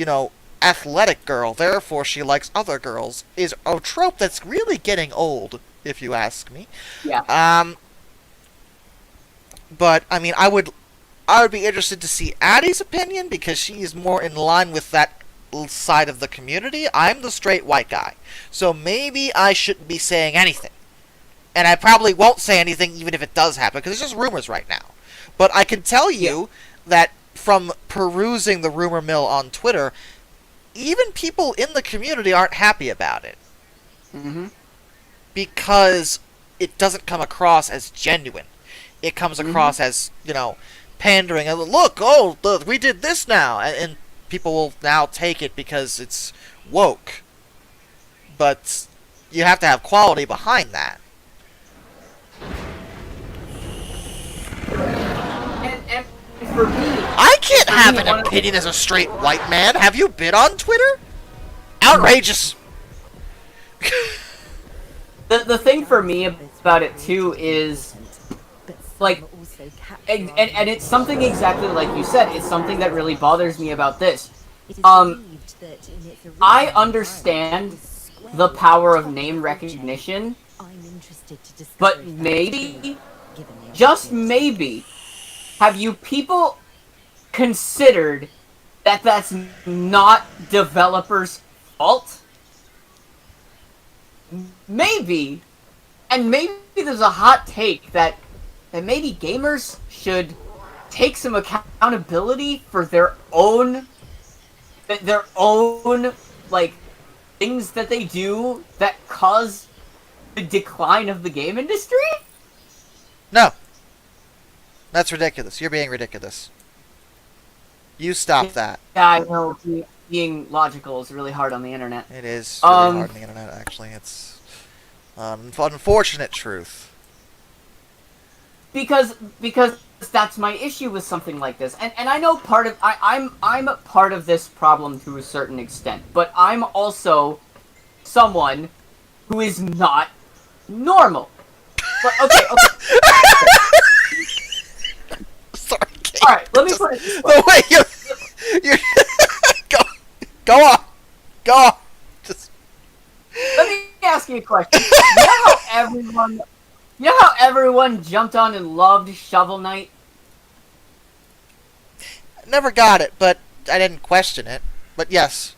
athletic girl, therefore she likes other girls, is a trope that's really getting old, if you ask me. Yeah. But, I mean, I would be interested to see Addie's opinion, because she is more in line with that side of the community. I'm the straight white guy, so maybe I shouldn't be saying anything. And I probably won't say anything even if it does happen, because it's just rumors right now. But I can tell you that from perusing the rumor mill on Twitter, even people in the community aren't happy about it. Mm-hmm. Because it doesn't come across as genuine. It comes across as, pandering. And look, we did this now. And people will now take it because it's woke. But you have to have quality behind that. And for me... I can't have an opinion as a straight white man. Have you been on Twitter? Outrageous. The thing for me about it, too, is... Like... And it's something exactly like you said. It's something that really bothers me about this. I understand the power of name recognition, but maybe, just maybe, have you people considered that that's not developers' fault? Maybe. And maybe there's a hot take that maybe gamers should take some accountability for their own, like, things that they do that cause the decline of the game industry? No. That's ridiculous. You're being ridiculous. You stop that. Yeah, I know. Being logical is really hard on the internet. It is really hard on the internet, actually. It's unfortunate truth. Because that's my issue with something like this, and I know I'm part of this problem to a certain extent, but I'm also someone who is not normal. But okay. Sorry, Kate. All right, let me put it this way. The way you go Go on. Go on. Just Let me ask you a question. You know how everyone jumped on and loved Shovel Knight? never got it, but I didn't question it. But yes,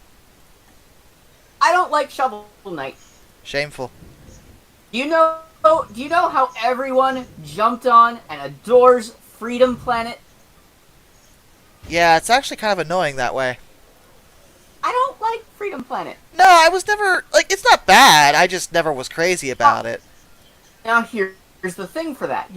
I don't like Shovel Knight. shameful. Do you know how everyone jumped on and adores Freedom Planet? Yeah, it's actually kind of annoying that way. I don't like Freedom Planet. No, I was never like. It's not bad. I just never was crazy about it. Now here's the thing for that.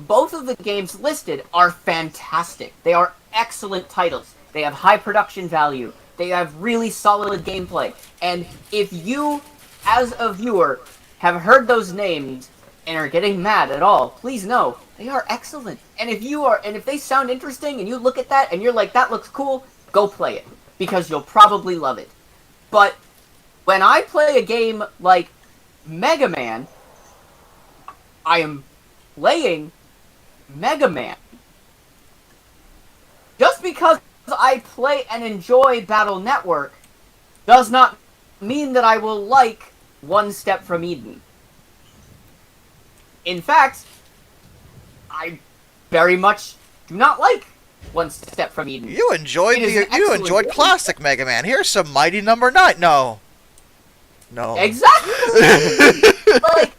Both of the games listed are fantastic. They are excellent titles. They have high production value. They have really solid gameplay. And if you, as a viewer, have heard those names and are getting mad at all, please know they are excellent. And if they sound interesting and you look at that and you're like, that looks cool, go play it. Because you'll probably love it. But when I play a game like Mega Man, I am playing Mega Man. Just because I play and enjoy Battle Network does not mean that I will like One Step from Eden. In fact, I very much do not like One Step from Eden. You enjoyed It is an you excellent enjoyed game. classic Mega Man. Here's some Mighty Number 9. No. Exactly! Like,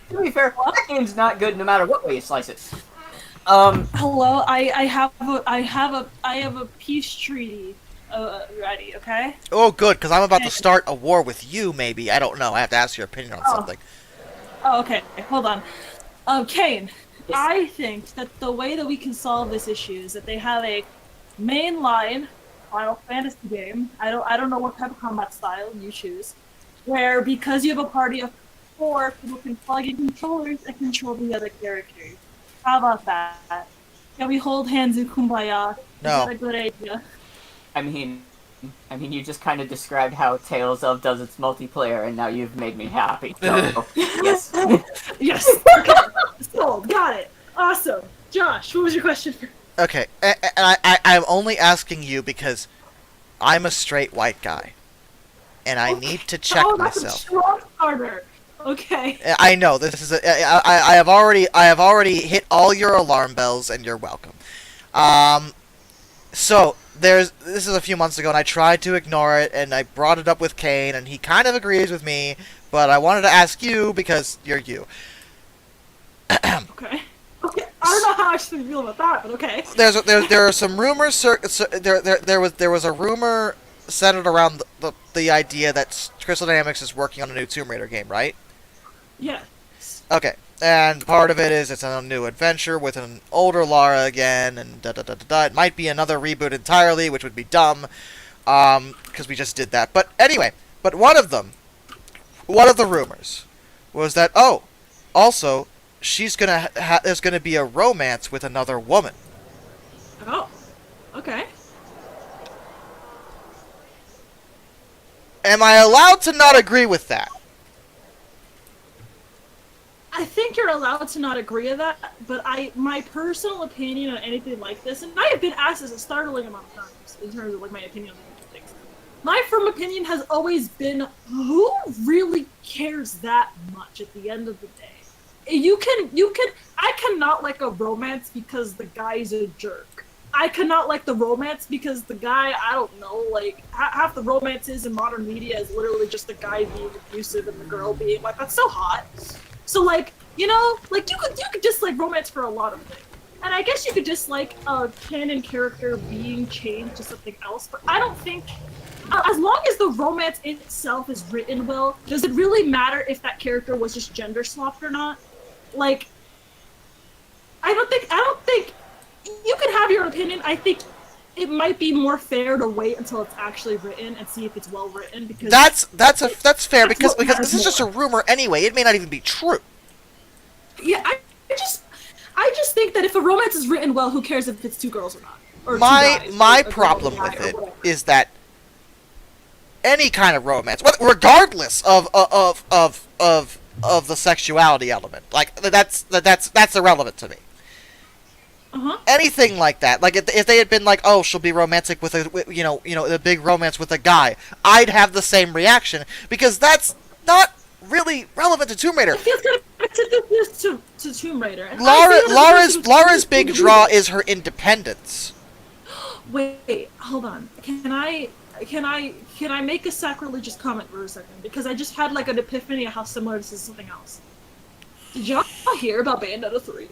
to be fair, that game's not good no matter what way you slice it. Hello, I have a peace treaty ready. Okay. Oh, good, because I'm about to start a war with you. Maybe I don't know. I have to ask your opinion on something. Oh, okay. Hold on. Kane, Yes. I think that the way that we can solve this issue is that they have a mainline Final Fantasy game. I don't know what type of combat style you choose. Where because you have a party of 4, people can plug in controllers and control the other characters. How about that? Can we hold hands in Kumbaya? Is No. that a good idea? I mean, you just kind of described how Tales of does its multiplayer, and now you've made me happy. So, yes. Yes. Okay. Sold. Got it. Awesome. Josh, what was your question? Okay, and I'm only asking you because I'm a straight white guy, and I need to check that's myself. a strong starter. Okay. I know this is I have already hit all your alarm bells, and you're welcome. So this is a few months ago, and I tried to ignore it, and I brought it up with Kane, and he kind of agrees with me, but I wanted to ask you because you're you. Okay. Okay. I don't know how I should feel about that, but okay. There are some rumors. There was a rumor centered around the idea that Crystal Dynamics is working on a new Tomb Raider game, right? Yes. Okay, and part of it is it's a new adventure with an older Lara again, and da-da-da-da-da. It might be another reboot entirely, which would be dumb, because we just did that. But anyway, one of the rumors was that, also, she's gonna there's gonna be a romance with another woman. Oh. Okay. Am I allowed to not agree with that? I think you're allowed to not agree with that, but my personal opinion on anything like this, and I have been asked this a startling amount of times in terms of like my opinion on things. My firm opinion has always been, who really cares that much at the end of the day? I cannot like a romance because the guy's a jerk. I cannot like the romance because the guy, I don't know, like, half the romances in modern media is literally just the guy being abusive and the girl being like, that's so hot. So, like, you know, like, you could dislike romance for a lot of things. And I guess you could dislike a canon character being changed to something else, but I don't think, as long as the romance itself is written well, does it really matter if that character was just gender swapped or not? Like, I don't think, you can have your opinion. I think it might be more fair to wait until it's actually written and see if it's well written, because That's fair because what matters this is just a rumor anyway. It may not even be true. yeah, I just think that if a romance is written well, who cares if it's two girls or not? Or two My guys, my or a girl problem and a guy with or it whatever. is that any kind of romance, regardless of the sexuality element, like that's irrelevant to me. anything like that. Like if they had been like, oh, she'll be romantic with a big romance with a guy, I'd have the same reaction because that's not really relevant to Tomb Raider. It feels kind of to Tomb Raider. And I see it as a person Laura's who- big draw is her independence. Wait, hold on. Can I make a sacrilegious comment for a second? Because I just had like an epiphany of how similar this is to something else. Did y'all hear about Bayonetta 3?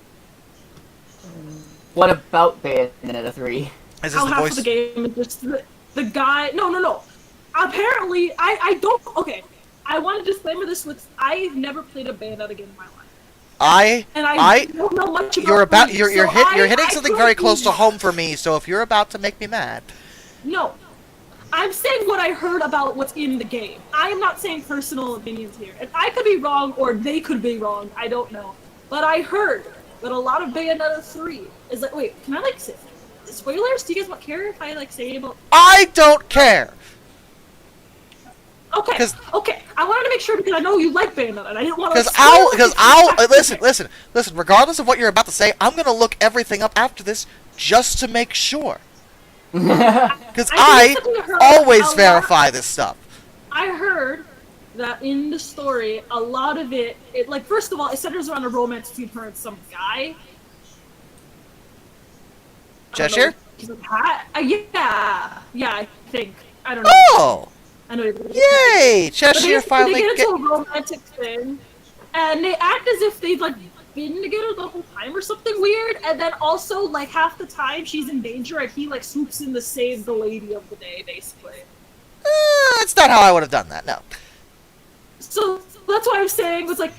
What about Bayonetta 3? Is this How the half voice? of the game is just the guy. No. Apparently, I don't. Okay, I want to disclaimer this with I've never played a Bayonetta game in my life, and I don't know much about. You're hitting something very close to home for me. So if you're about to make me mad, No, I'm saying what I heard about what's in the game. I am not saying personal opinions here, and I could be wrong or they could be wrong. I don't know, but I heard that a lot of Bayonetta 3 is like. Wait, can I like say spoilers? Do you guys care if I like say about? I don't care. Okay. I wanted to make sure because I know you like Bayonetta, and I didn't want to. Listen. Regardless of what you're about to say, I'm gonna look everything up after this just to make sure. Because I always verify this stuff. I heard that in the story, a lot of it like first of all, it centers around a romance between her and some guy. Cheshire? He's like, yeah, I think. I don't know. Oh! I know. Yay! Cheshire finally they get into a romantic thing, and they act as if they've like been together the whole time or something weird. And then also like half the time she's in danger, and he like swoops in to save the lady of the day, basically. That's not how I would have done that. No. So that's why I'm saying it's like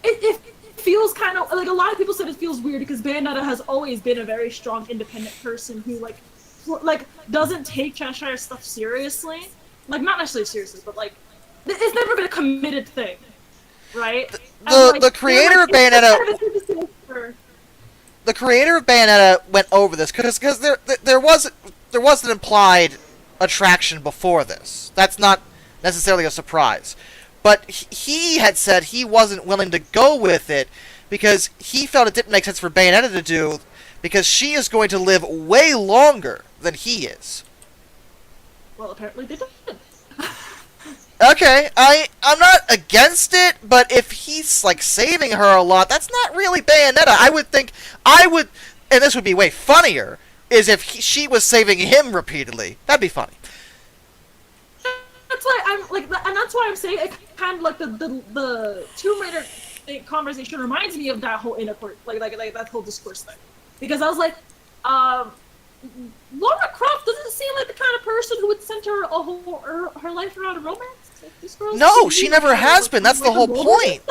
it feels kind of like a lot of people said it feels weird because Bayonetta has always been a very strong, independent person who like doesn't take Cheshire stuff seriously. Like, not necessarily seriously, but, like, it's never been a committed thing, right? The creator of Bayonetta... The creator of Bayonetta went over this, because there was an implied attraction before this. That's not necessarily a surprise. But he had said he wasn't willing to go with it, because he felt it didn't make sense for Bayonetta to do, because she is going to live way longer than he is. Well, apparently they did. Okay, I'm not against it, but if he's, like, saving her a lot, that's not really Bayonetta. And this would be way funnier, is if she was saving him repeatedly. That'd be funny. That's why I'm, like, and that's why I'm saying it kind of, like, the Tomb Raider conversation reminds me of that whole intercourse, like that whole discourse thing. Because I was like, Lara Croft doesn't seem like the kind of person who would center her life around a romance. Like, this girl No, she never has been. That's the whole point.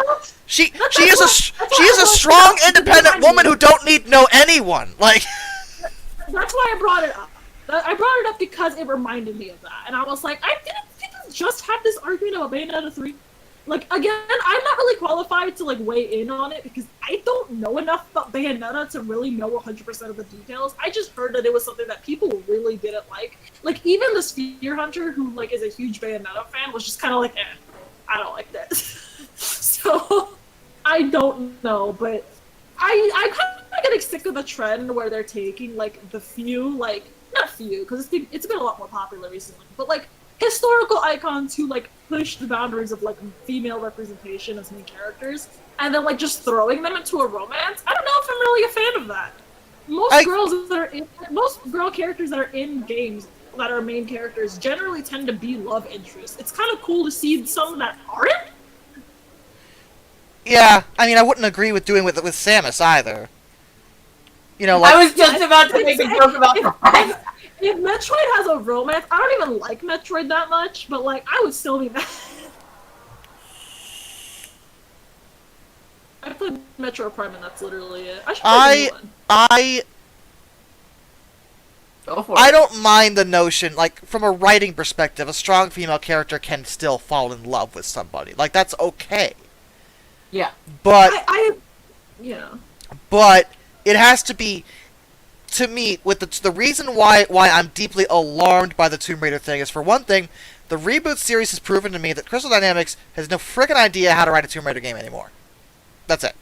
She is a strong, independent woman who don't need to know anyone. Like, that's why I brought it up. I brought it up because it reminded me of that, and I was like, I didn't just have this argument about Bayonetta 3. Like, again, I'm not really qualified to, like, weigh in on it because I don't know enough about Bayonetta to really know 100% of the details. I just heard that it was something that people really didn't like. Like, even the Sphere Hunter, who, like, is a huge Bayonetta fan, was just kind of like, I don't like this. So, I don't know, but I'm kind of getting sick of the trend where they're taking, like, the few, like, not few, because it's been a lot more popular recently, but, like, historical icons who like push the boundaries of like female representation as main characters, and then like just throwing them into a romance. I don't know if I'm really a fan of that. Most girl characters that are in games that are main characters generally tend to be love interests. It's kind of cool to see some that aren't. yeah, I mean, I wouldn't agree with doing with Samus either. You know, like I was just about to make a joke about that. If Metroid has a romance, I don't even like Metroid that much, but like I would still be mad. I played Metroid Prime and that's literally it. I should play the new one. Go for it. I don't mind the notion, like, from a writing perspective, a strong female character can still fall in love with somebody. Like, that's okay. Yeah. But But it has to be, to me, with the reason why I'm deeply alarmed by the Tomb Raider thing is, for one thing, the reboot series has proven to me that Crystal Dynamics has no frickin' idea how to write a Tomb Raider game anymore. That's it.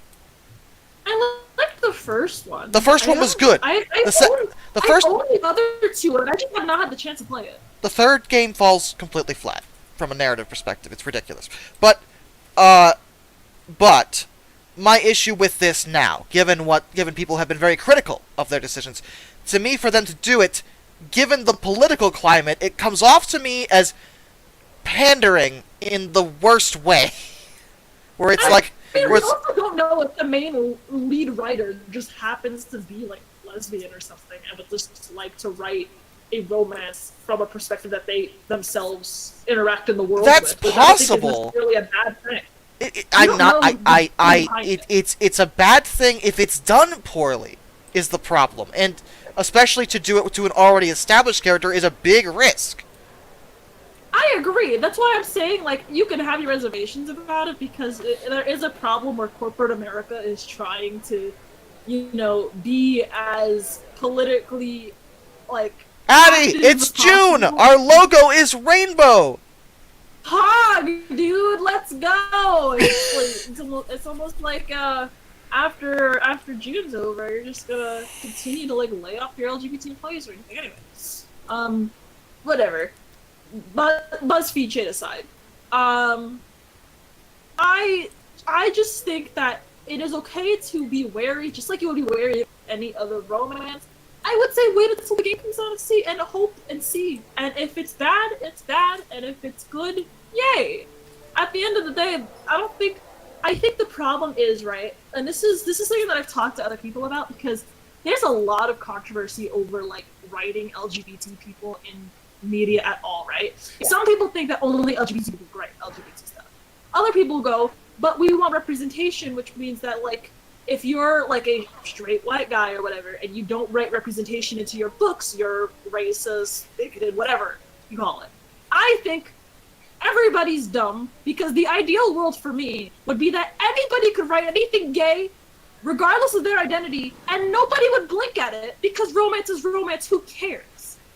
I liked the first one. The first one was good. I The first, own the other two, and I just have not had the chance to play it. the third game falls completely flat from a narrative perspective. It's ridiculous. But my issue with this now, given people have been very critical of their decisions, to me, for them to do it, given the political climate, it comes off to me as pandering in the worst way. Where it's like, I where mean, we also don't know if the main lead writer just happens to be like lesbian or something, and would just like to write a romance from a perspective that they themselves interact in the world That's with. possible. It's really a bad thing. I'm not. don't know It's a bad thing if it's done poorly. Is the problem, and especially to do it to an already established character is a big risk. I agree. That's why I'm saying, like, you can have your reservations about it, because there is a problem where corporate America is trying to, be as politically, like... Abby, active it's as June! possible. Our logo is rainbow! Hog, dude, let's go! It's almost like, after June's over, you're just gonna continue to, like, lay off your LGBT employees or anything. Anyways. Whatever. BuzzFeed shit aside, I just think that it is okay to be wary, just like you would be wary of any other romance. I would say wait until the game comes out and see, and hope and see. And if it's bad, it's bad, and if it's good, yay. At the end of the day, I think the problem is, right, and this is something that I've talked to other people about, because there's a lot of controversy over, like, writing LGBT people in media at all, right? Yeah. Some people think that only LGBT people write LGBT stuff. Other people go, but we want representation, which means that, like, if you're, like, a straight white guy or whatever, and you don't write representation into your books, you're racist, bigoted, whatever you call it. I think everybody's dumb, because the ideal world for me would be that anybody could write anything gay, regardless of their identity, and nobody would blink at it, because romance is romance, who cares?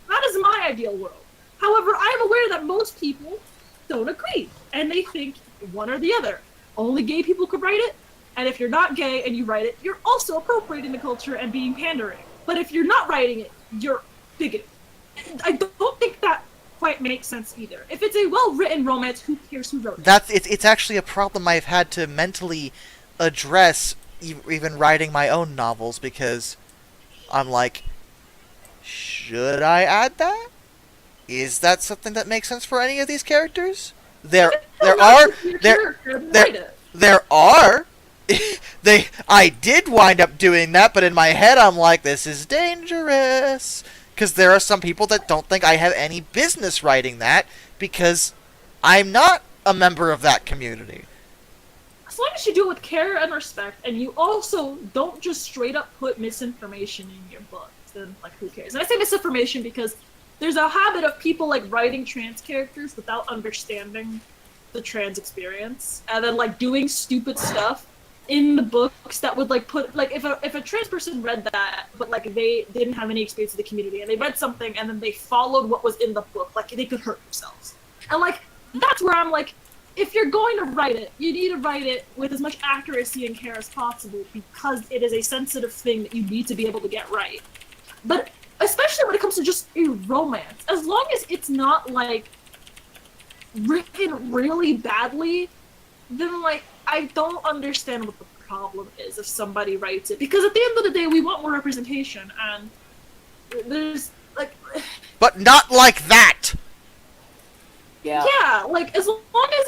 That is my ideal world. However, I am aware that most people don't agree, and they think one or the other. Only gay people could write it, and if you're not gay and you write it, you're also appropriating the culture and being pandering. But if you're not writing it, you're bigoted. I don't think that quite makes sense either. If it's a well-written romance, who cares who wrote it? It's actually a problem I've had to mentally address, even writing my own novels, because I'm like, should I add that? Is that something that makes sense for any of these characters? There are. I did wind up doing that, but in my head I'm like, this is dangerous. Because there are some people that don't think I have any business writing that, because I'm not a member of that community. As long as you do it with care and respect, and you also don't just straight up put misinformation in your book, then, like, who cares? And I say misinformation because there's a habit of people, like, writing trans characters without understanding the trans experience, and then, like, doing stupid stuff in the books that would, like, put, like, if a trans person read that, but, like, they didn't have any experience with the community, and they read something, and then they followed what was in the book, like, they could hurt themselves. And, like, that's where I'm like, if you're going to write it, you need to write it with as much accuracy and care as possible, because it is a sensitive thing that you need to be able to get right. But especially when it comes to just a romance, as long as it's not, like, written really badly, then, like, I don't understand what the problem is if somebody writes it. Because at the end of the day, we want more representation, and there's, like... But not like that! Yeah, like, as long as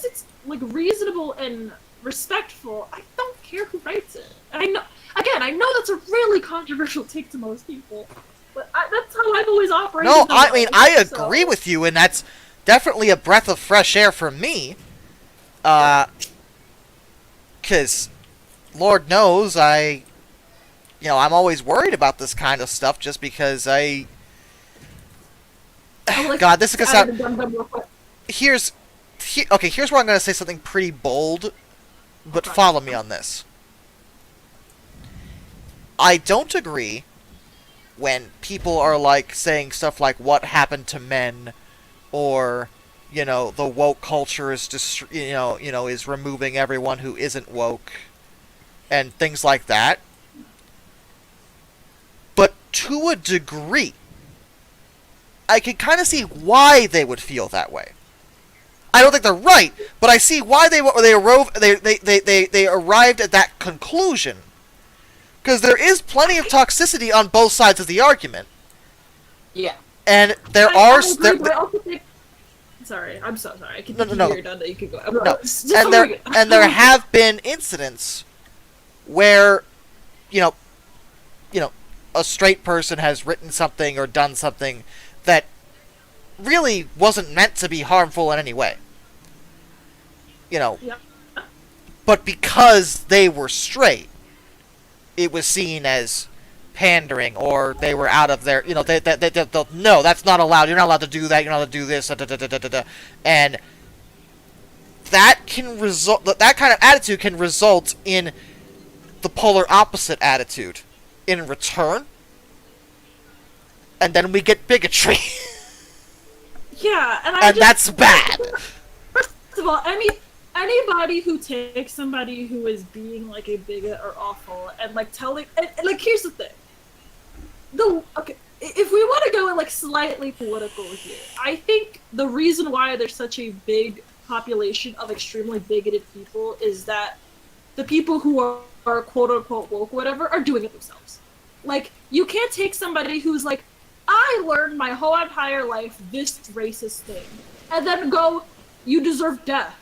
it's like reasonable and respectful, I don't care who writes it. And I know that's a really controversial take to most people, but that's how I've always operated. No, I mean, I agree with you, and that's definitely a breath of fresh air for me. 'Cause Lord knows I'm always worried about this kind of stuff, just because God, this is gonna sound... Here's where I'm gonna say something pretty bold, but follow me on this. I don't agree when people are, like, saying stuff like, what happened to men, or, the woke culture is just, is removing everyone who isn't woke, and things like that. But to a degree, I can kind of see why they would feel that way. I don't think they're right, but I see why they arrived at that conclusion. Because there is plenty of toxicity on both sides of the argument. Yeah. And there I are... agree, but I also think... Sorry, I'm so sorry. I can No. hear done that you could go. No. And there have been incidents where, you know, a straight person has written something or done something that really wasn't meant to be harmful in any way. You know, Yeah. but because they were straight, it was seen as pandering, or they were out of their, no, that's not allowed. You're not allowed to do that. You're not allowed to do this. And that can result. That kind of attitude can result in the polar opposite attitude in return, and then we get bigotry. Yeah, and that's bad. First of all, anybody who takes somebody who is being like a bigot or awful and like telling, and like here's the thing. If we want to go like slightly political here, I think the reason why there's such a big population of extremely bigoted people is that the people who are quote unquote woke, whatever, are doing it themselves. Like, you can't take somebody who's like, I learned my whole entire life this racist thing, and then go, you deserve death.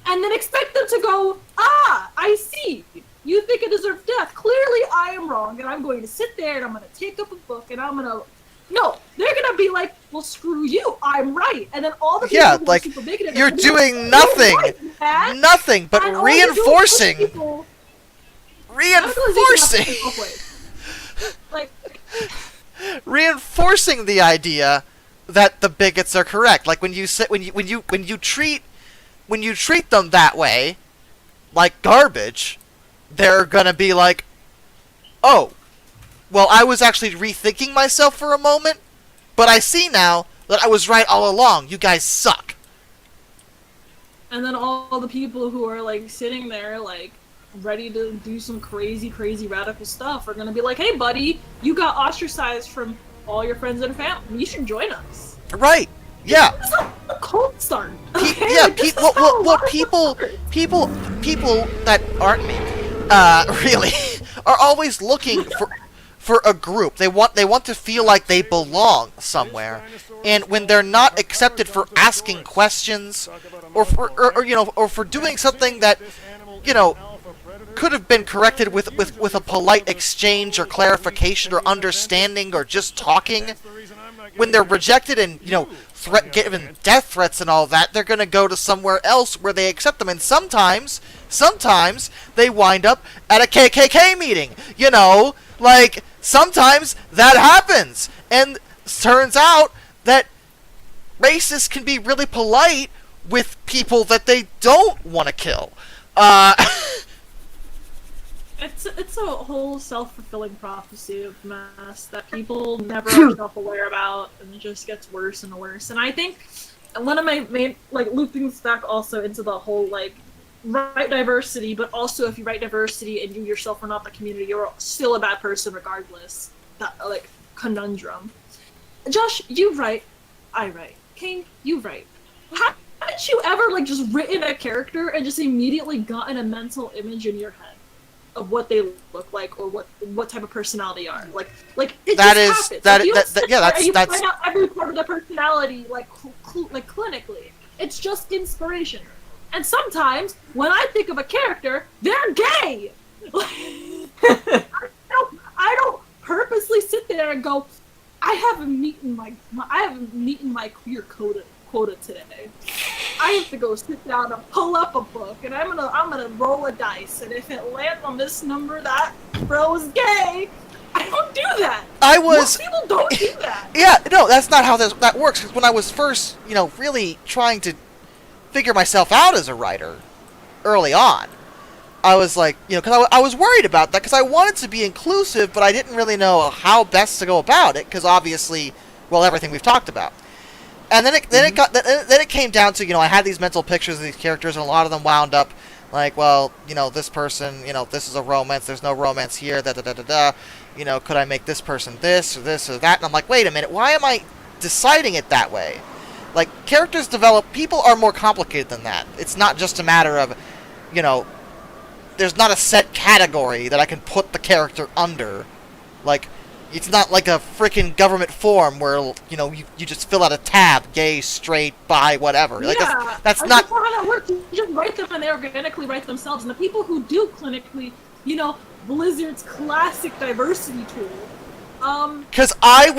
And then expect them to go, I see. You think I deserve death. Clearly I am wrong, and I'm going to sit there and I'm going to take up a book and I'm going to... No, they're going to be like, well, screw you, I'm right. And then all the people who are super bigoted... You're doing nothing. Right, nothing but and reinforcing... People, like... reinforcing the idea that the bigots are correct. Like when you treat them that way, like garbage, they're gonna be like, oh, well, I was actually rethinking myself for a moment, but I see now that I was right all along. You guys suck. And then all the people who are like sitting there like ready to do some crazy radical stuff are gonna be like, hey buddy, you got ostracized from all your friends and family, you should join us. Right. Yeah. This is a cult start. Okay? Yeah, like, people that aren't me, really, are always looking for a group. They want to feel like they belong somewhere, and when they're not accepted for asking questions, or for doing something that, could have been corrected with a polite exchange or clarification or understanding or just talking, when they're rejected and given death threats and all that, they're gonna go to somewhere else where they accept them. And sometimes they wind up at a KKK meeting. Like sometimes that happens, and turns out that racists can be really polite with people that they don't want to kill. It's a whole self-fulfilling prophecy of mass that people never are self-aware about, and it just gets worse and worse. And I think one of my main, looping this back also into the whole, write diversity, but also if you write diversity and you yourself are not the community, you're still a bad person regardless. That, conundrum. Josh, you write, I write. Kane, you write. Haven't you ever, just written a character and just immediately gotten a mental image in your head of what they look like or what type of personality are? It that just is happens. that's you find out every part of the personality clinically. It's just inspiration. And sometimes when I think of a character, they're gay. I don't purposely sit there and go, I haven't meeting my queer quota today. I have to go sit down and pull up a book, and I'm gonna roll a dice, and if it lands on this number, that bro is gay. I don't do that. Most people don't do that. Yeah, no, that's not how that works. Because when I was first, really trying to figure myself out as a writer early on, I was like, because I was worried about that, because I wanted to be inclusive, but I didn't really know how best to go about it, because obviously, everything we've talked about. And then it came down to, I had these mental pictures of these characters, and a lot of them wound up Like, well, this person, this is a romance, there's no romance here, da-da-da-da-da. Could I make this person this or that? And I'm like, wait a minute, why am I deciding it that way? Like, characters develop, people are more complicated than that. It's not just a matter of, there's not a set category that I can put the character under. Like, it's not like a freaking government form where, you just fill out a tab, gay, straight, bi, whatever. Like, Yeah, that's I not... just know how that works. You just write them and they organically write themselves. And the people who do clinically, Blizzard's classic diversity tool. Because there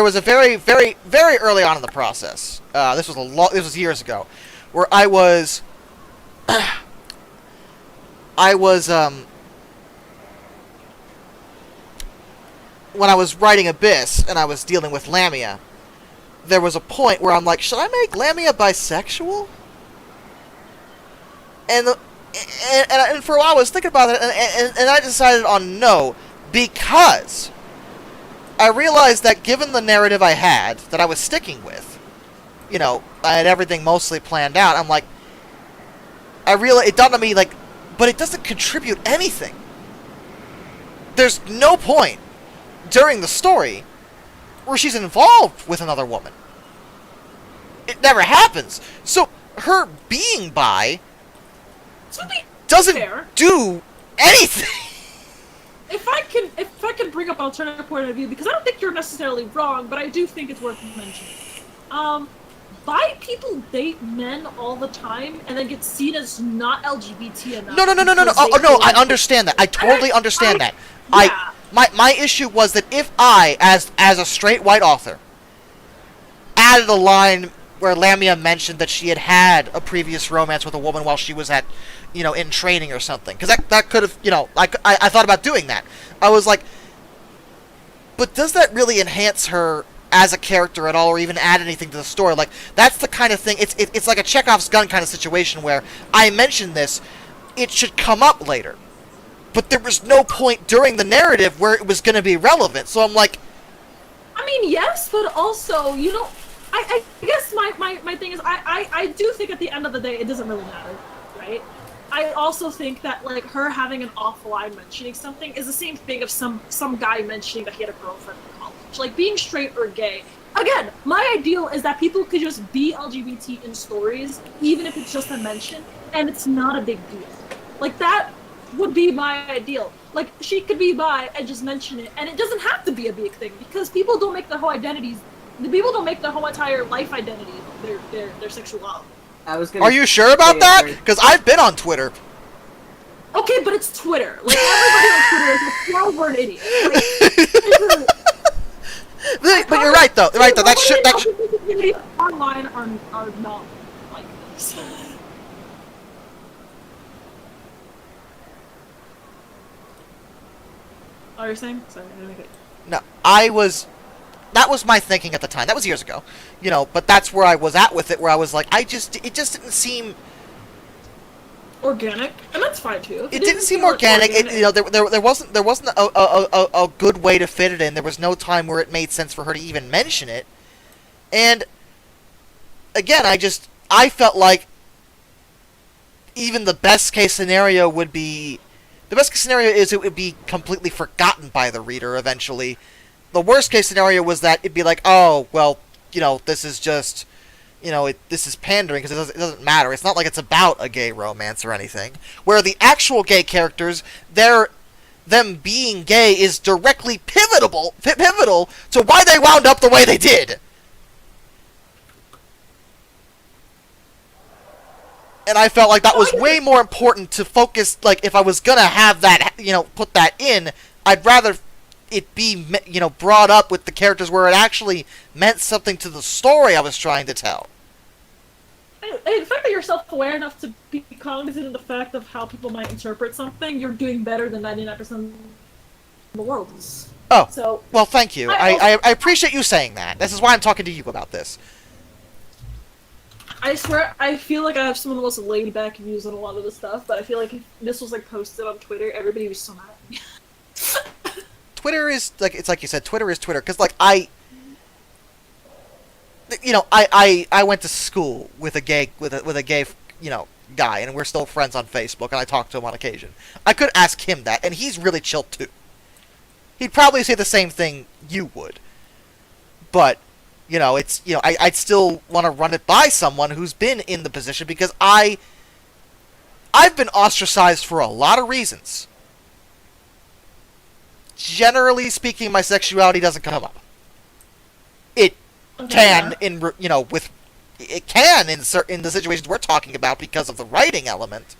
was a very, very, very early on in the process. This was years ago, where I was when I was writing Abyss and I was dealing with Lamia, there was a point where I'm like, should I make Lamia bisexual? And for a while I was thinking about it, and I decided on no, because I realized that given the narrative I had, that I was sticking with, I had everything mostly planned out, I'm like, it dawned on me, like, but it doesn't contribute anything. There's no point during the story where she's involved with another woman. It never happens. So her being bi doesn't do anything. If I can bring up alternative point of view, because I don't think you're necessarily wrong, but I do think it's worth mentioning. Bi people date men all the time and then get seen as not LGBT enough. No. Oh, I understand that. I totally understand that. Yeah. My issue was that if I, as a straight white author, added a line where Lamia mentioned that she had a previous romance with a woman while she was at, in training or something, because that could have, I thought about doing that. I was like, but does that really enhance her as a character at all, or even add anything to the story? Like, that's the kind of thing, it's like a Chekhov's gun kind of situation where I mentioned this, it should come up later. But there was no point during the narrative where it was going to be relevant. So I'm like... I mean, yes, but also, I guess my thing is, I do think at the end of the day, it doesn't really matter, right? I also think that, like, her having an offline mentioning something is the same thing of some guy mentioning that he had a girlfriend in college. Like, being straight or gay. Again, my ideal is that people could just be LGBT in stories, even if it's just a mention, and it's not a big deal. Like, that would be my ideal. Like, she could be bi and just mention it, and it doesn't have to be a big thing, because people don't make their whole identities, people don't make their whole entire life identity their sexuality. Are you sure about that? Because I've been on Twitter. Okay, but it's Twitter. Like, everybody on Twitter is a 12-word idiot. Like, but you're right, though. That online are not like this. Oh, you're saying? Sorry, I didn't make it. No, that was my thinking at the time. That was years ago. But that's where I was at with it, where I was like, it just didn't seem... organic, and that's fine too. It didn't seem organic. There wasn't a good way to fit it in. There was no time where it made sense for her to even mention it. And again, I felt like even the best case scenario would be... The best case scenario is it would be completely forgotten by the reader eventually. The worst case scenario was that it'd be like, oh, well, this is just, this is pandering because it doesn't matter. It's not like it's about a gay romance or anything. Where the actual gay characters, them being gay is directly pivotal to why they wound up the way they did. And I felt like that was way more important to focus, like, if I was gonna have that, put that in, I'd rather it be, brought up with the characters where it actually meant something to the story I was trying to tell. And the fact that you're self-aware enough to be cognizant of the fact of how people might interpret something, you're doing better than 99% of the world. Oh, so, well, thank you. I appreciate you saying that. This is why I'm talking to you about this. I swear, I feel like I have some of the most laid-back views on a lot of this stuff, but I feel like if this was, like, posted on Twitter, everybody was so mad at me. Twitter is, like, it's like you said, Twitter is Twitter, because, like, I went to school with a gay guy, and we're still friends on Facebook, and I talk to him on occasion. I could ask him that, and he's really chill too. He'd probably say the same thing you would. But, I'd still want to run it by someone who's been in the position, because I've been ostracized for a lot of reasons. Generally speaking, my sexuality doesn't come up. It can in the situations we're talking about because of the writing element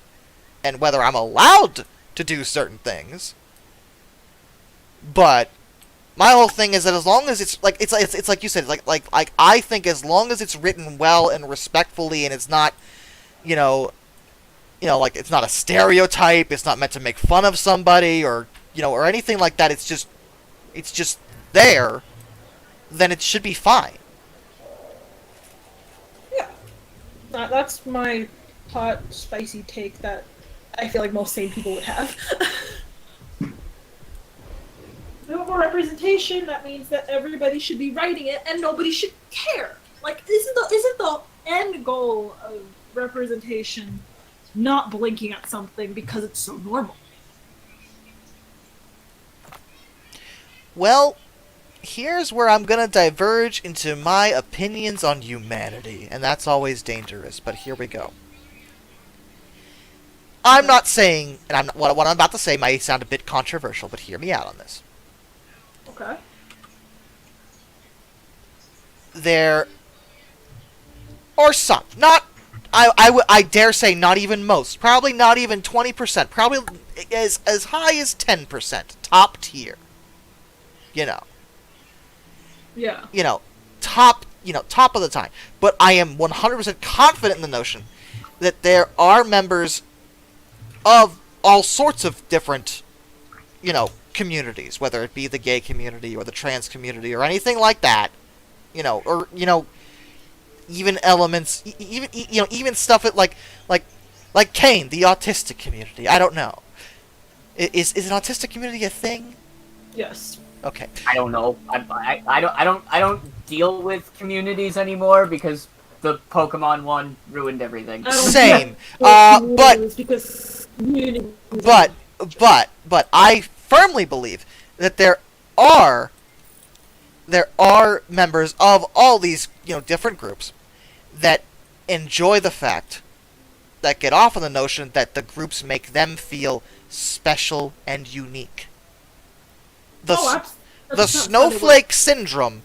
and whether I'm allowed to do certain things. But my whole thing is that as long as it's like you said, like I think as long as it's written well and respectfully, and it's not like it's not a stereotype, it's not meant to make fun of somebody or anything like that, it's just there, then it should be fine. Yeah. That's my hot, spicy take that I feel like most sane people would have. We want more representation. That means that everybody should be writing it, and nobody should care. Like, isn't the end goal of representation not blinking at something because it's so normal? Well, here's where I'm gonna diverge into my opinions on humanity, and that's always dangerous. But here we go. I'm not saying, and what I'm about to say might sound a bit controversial, but hear me out on this. Okay. There are some, I dare say not even most, probably not even 20%, probably as high as 10%, top tier. Yeah. Top of the time. But I am 100% confident in the notion that there are members of all sorts of different, communities, whether it be the gay community or the trans community or anything like that, or even elements, even stuff like Kane, the autistic community. I don't know. Is an autistic community a thing? Yes. Okay. I don't know. I don't deal with communities anymore because the Pokemon one ruined everything. Same. But I firmly believe that there are members of all these different groups that enjoy the fact, that get off on the notion that the groups make them feel special and unique. The snowflake syndrome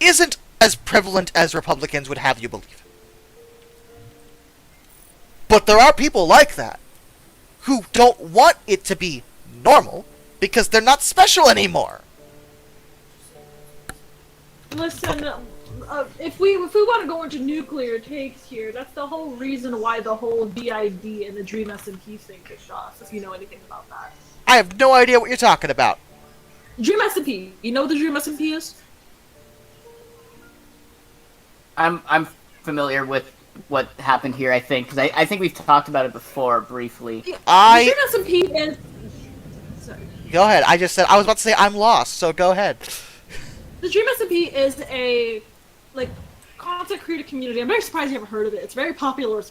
isn't as prevalent as Republicans would have you believe. But there are people like that who don't want it to be normal because they're not special anymore. Listen, if we want to go into nuclear takes here, that's the whole reason why the whole DID and the Dream SMP thing kicked off, if you know anything about that. I have no idea what you're talking about. Dream SMP. You know what the Dream SMP is? I'm familiar with what happened here, I think, because I think we've talked about it before, briefly. The Dream SMP is... Sorry. Go ahead. I was about to say I'm lost, so go ahead. The Dream SMP is a, content creator community. I'm very surprised you haven't heard of it. It's very popular.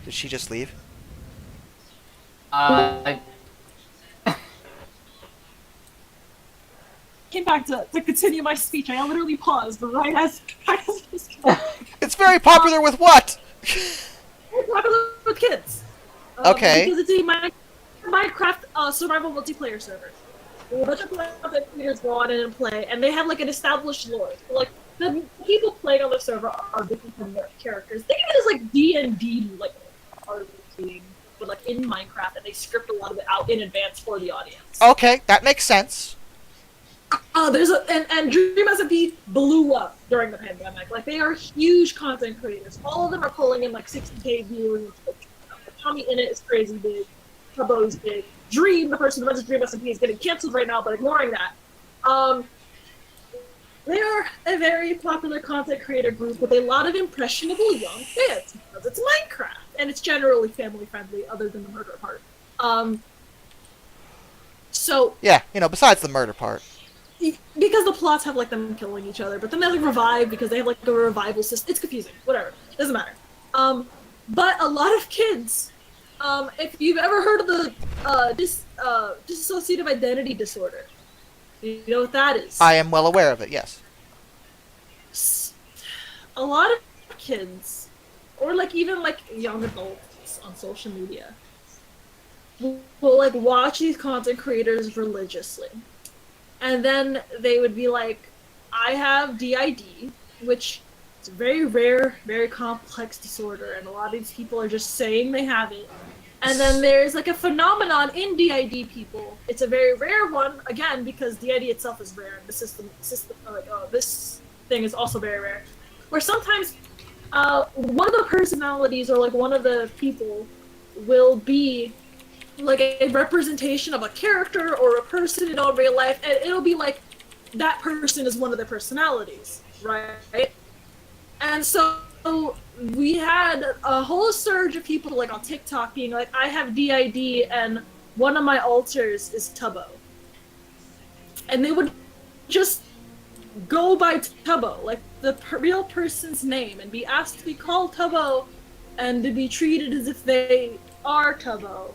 Did she just leave? Came back to continue my speech. I literally paused, but right as It's very popular with what? It's popular with kids. Okay. Because it's a Minecraft survival multiplayer server. A bunch of content creators go on in and play, and they have an established lore. So, the people playing on the server are different from their characters. Think of it as D&D, RPG game, but in Minecraft, and they script a lot of it out in advance for the audience. Okay, that makes sense. And Dream SMP blew up during the pandemic. They are huge content creators. All of them are pulling in 60K views. Tommy in it is crazy big. Hubbo is big. Dream, the person who runs Dream SMP, is getting canceled right now, but ignoring that. They are a very popular content creator group with a lot of impressionable young fans because it's Minecraft and it's generally family friendly, other than the murder part. So Yeah, besides the murder part. because the plots have like them killing each other, but then they like revive because they have like a revival system. It's confusing. Whatever, doesn't matter. But a lot of kids, if you've ever heard of the dissociative identity disorder, you know what that is. I am well aware of it, yes. A lot of kids, or like even like young adults on social media, will like watch these content creators religiously. And then they would be like, I have DID, which is a very rare, very complex disorder, and a lot of these people are just saying they have it. And then there's like a phenomenon in DID people. It's a very rare one, again, because DID itself is rare, and the system this thing is also very rare. Where sometimes one of the personalities or like one of the people will be like a representation of a character or a person in real life, and it'll be like that person is one of their personalities, right? And so we had a whole surge of people like on TikTok being like, I have DID and one of my alters is Tubbo. And they would just go by Tubbo, like the real person's name, and be asked to be called Tubbo and to be treated as if they are Tubbo.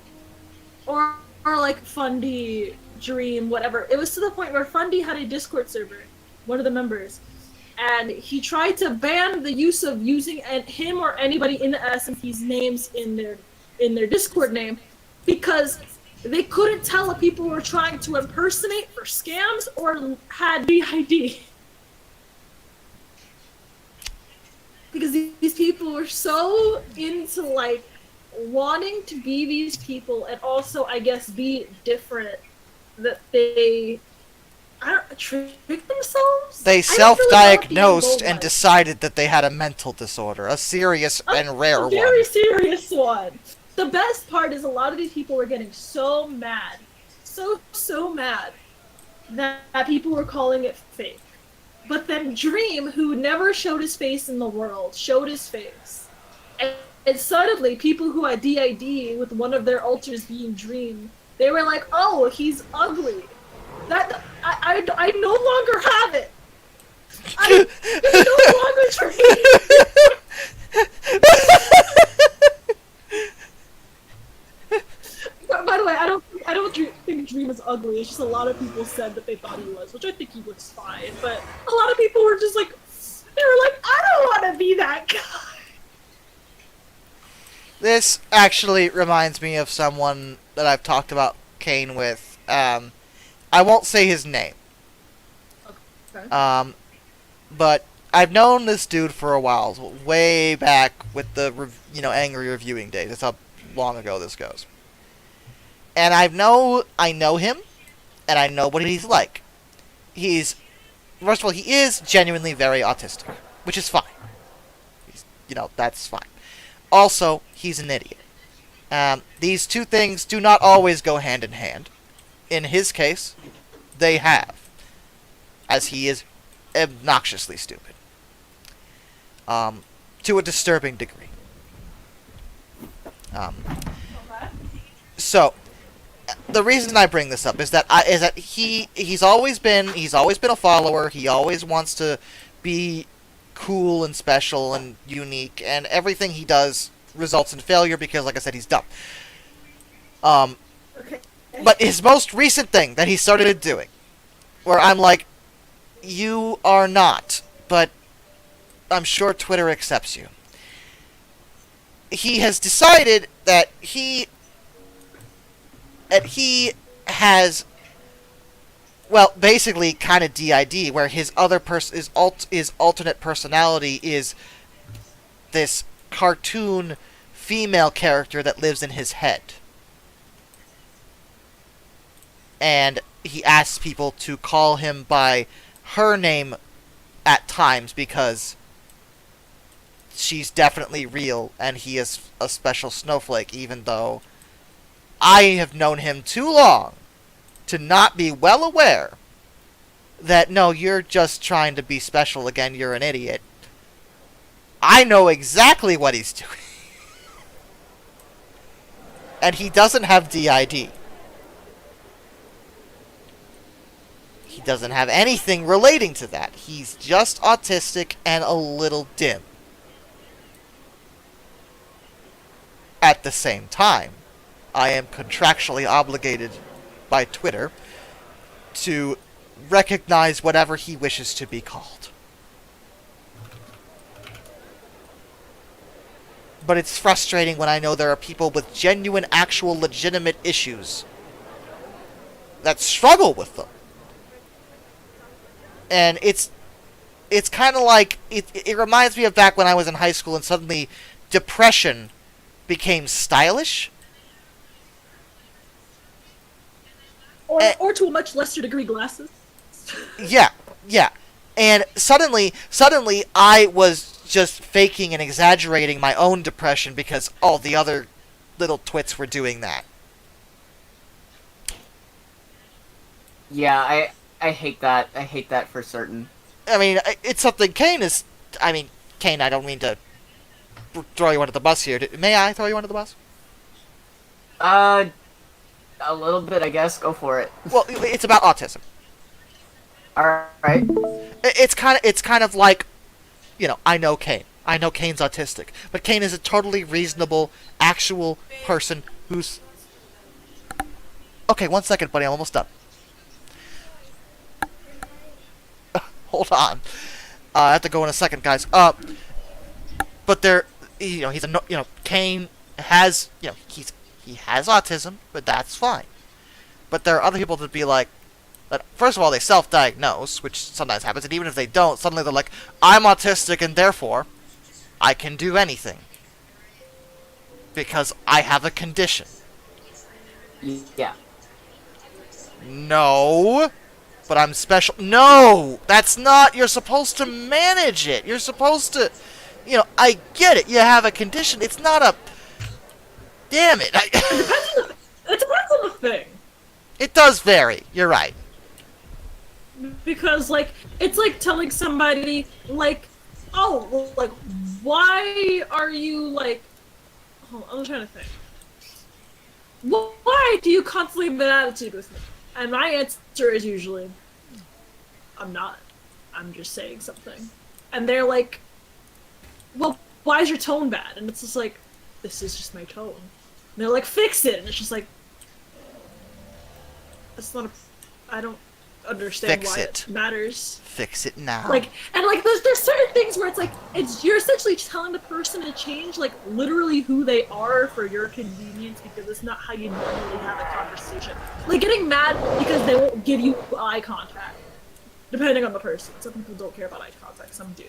Or like Fundy, Dream, whatever. It was to the point where Fundy had a Discord server, one of the members, and he tried to ban the use of using him or anybody in the SMP's names in their Discord name because they couldn't tell if people were trying to impersonate for scams or had DID. Because these people were so into like wanting to be these people and also, I guess, be different that they trick themselves? They self-diagnosed and decided that they had a mental disorder, a serious and rare one. A very serious one. The best part is a lot of these people were getting so mad, so mad, that people were calling it fake. But then Dream, who never showed his face in the world, showed his face. And suddenly, people who had DID with one of their alters being Dream, they were like, oh, he's ugly. I no longer have it. I no longer Dream. By the way, I don't think Dream is ugly. It's just a lot of people said that they thought he was, which I think he looks fine. But a lot of people were just like, they were like, I don't want to be that guy. This actually reminds me of someone that I've talked about Kane with. I won't say his name. Okay. But I've known this dude for a while, way back with the angry reviewing days. That's how long ago this goes. And I know him, and I know what he's like. First of all, he is genuinely very autistic, which is fine. That's fine. Also, he's an idiot. These two things do not always go hand in hand. In his case, they have, as he is obnoxiously stupid. To a disturbing degree. So, the reason I bring this up is that he's always been a follower. He always wants to be cool and special and unique, and everything he does results in failure because, like I said, he's dumb. Okay. But his most recent thing that he started doing, where I'm like, you are not, but I'm sure Twitter accepts you. He has decided that he has, well, basically kind of DID, where his his alternate personality is this cartoon female character that lives in his head. And he asks people to call him by her name at times because she's definitely real and he is a special snowflake, even though I have known him too long to not be well aware that, no, you're just trying to be special again, you're an idiot. I know exactly what he's doing. And he doesn't have DID. He doesn't have anything relating to that. He's just autistic and a little dim. At the same time, I am contractually obligated by Twitter to recognize whatever he wishes to be called. But it's frustrating when I know there are people with genuine, actual, legitimate issues that struggle with them. And it's kind of like, it reminds me of back when I was in high school and suddenly depression became stylish. Or to a much lesser degree, glasses. Yeah. And suddenly I was just faking and exaggerating my own depression because all the other little twits were doing that. Yeah, I hate that. I hate that for certain. I mean, it's something Kane, I don't mean to throw you under the bus here. May I throw you under the bus? A little bit, I guess. Go for it. Well, it's about autism. Alright. It's kind of like, I know Kane. I know Kane's autistic. But Kane is a totally reasonable, actual person who's... Okay, 1 second, buddy. I'm almost done. Hold on. I have to go in a second, guys. But Kane has, he has autism, but that's fine. But there are other people that be like, that first of all, they self-diagnose, which sometimes happens, and even if they don't, suddenly they're like, I'm autistic and therefore I can do anything. Because I have a condition. Yeah. No, but I'm special. No, that's not, you're supposed to manage it. You're supposed to, I get it, you have a condition. It's not a, damn it. It depends on the thing. It does vary, you're right. Because, it's like telling somebody, oh, why are you, hold on, I'm trying to think. Why do you constantly have an attitude with me? And my answer is usually, I'm not. I'm just saying something. And they're like, well, why is your tone bad? And it's just like, this is just my tone. And they're like, fix it! And it's just like, that's not I don't understand Fix why it. it matters. Fix it now. There's certain things where you're essentially telling the person to change, literally who they are for your convenience, because it's not how you normally have a conversation. Getting mad because they won't give you eye contact, depending on the person. Some people don't care about eye contact, some do.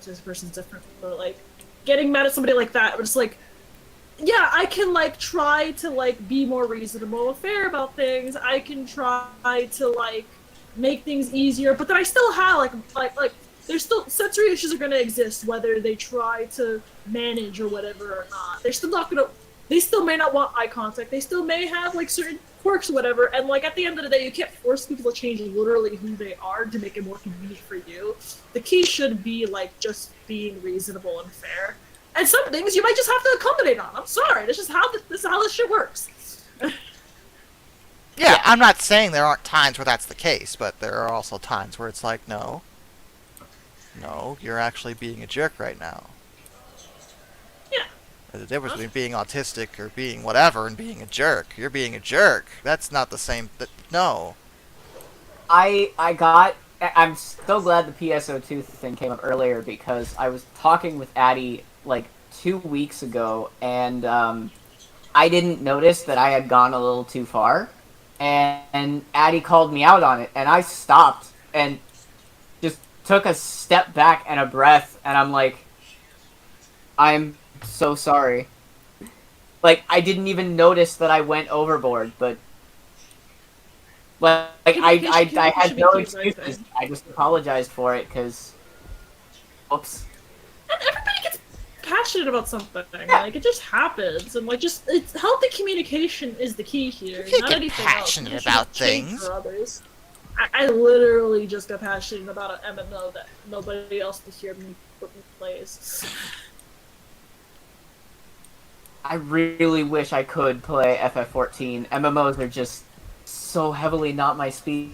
This person's different, but, getting mad at somebody like that, it's like, yeah, I can, try to, be more reasonable and fair about things. I can try to, make things easier, but then I still have, there's still, sensory issues are gonna exist, whether they try to manage or whatever or not. They're still not gonna, they still may not want eye contact, they still may have, certain quirks or whatever, and, at the end of the day, you can't force people to change literally who they are to make it more convenient for you. The key should be, just being reasonable and fair. And some things you might just have to accommodate on. I'm sorry, this is how this shit works. Yeah, I'm not saying there aren't times where that's the case, but there are also times where it's like, no, you're actually being a jerk right now. Yeah. There's a difference between being autistic or being whatever and being a jerk. You're being a jerk. That's not the same. No. I'm so glad the PSO2 thing came up earlier, because I was talking with Addie 2 weeks ago, and I didn't notice that I had gone a little too far, and Addie called me out on it, and I stopped and just took a step back and a breath, and I'm like, I'm so sorry. I didn't even notice that I went overboard, but I had no excuses. I just apologized for it, because, oops. And everybody gets passionate about something. It just happens, and it's healthy communication is the key here. You can't not get anything passionate else. about Change things. For others. I literally just got passionate about an MMO that nobody else to hear me plays. I really wish I could play FF14. MMOs are just so heavily not my speed.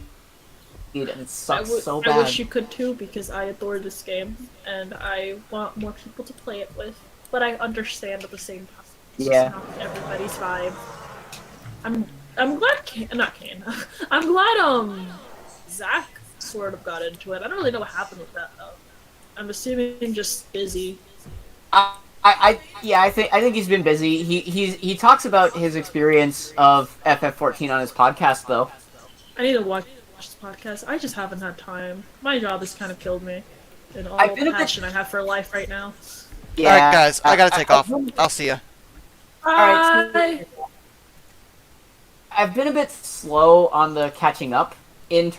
and it sucks so I bad. wish you could too, because I adore this game and I want more people to play it with. But I understand at the same time. It's Yeah. just not everybody's vibe. I'm glad not Kane. I'm glad Zach sort of got into it. I don't really know what happened with that though. I'm assuming just busy. I think he's been busy. He talks about his experience of FF14 on his podcast though. I need to watch this podcast. I just haven't had time. My job has kind of killed me. And all I've been the a bit- passion I have for life right now. Yeah. All right, guys, I gotta take off. I've I'll see ya. Bye! I've been a bit slow on the catching up in terms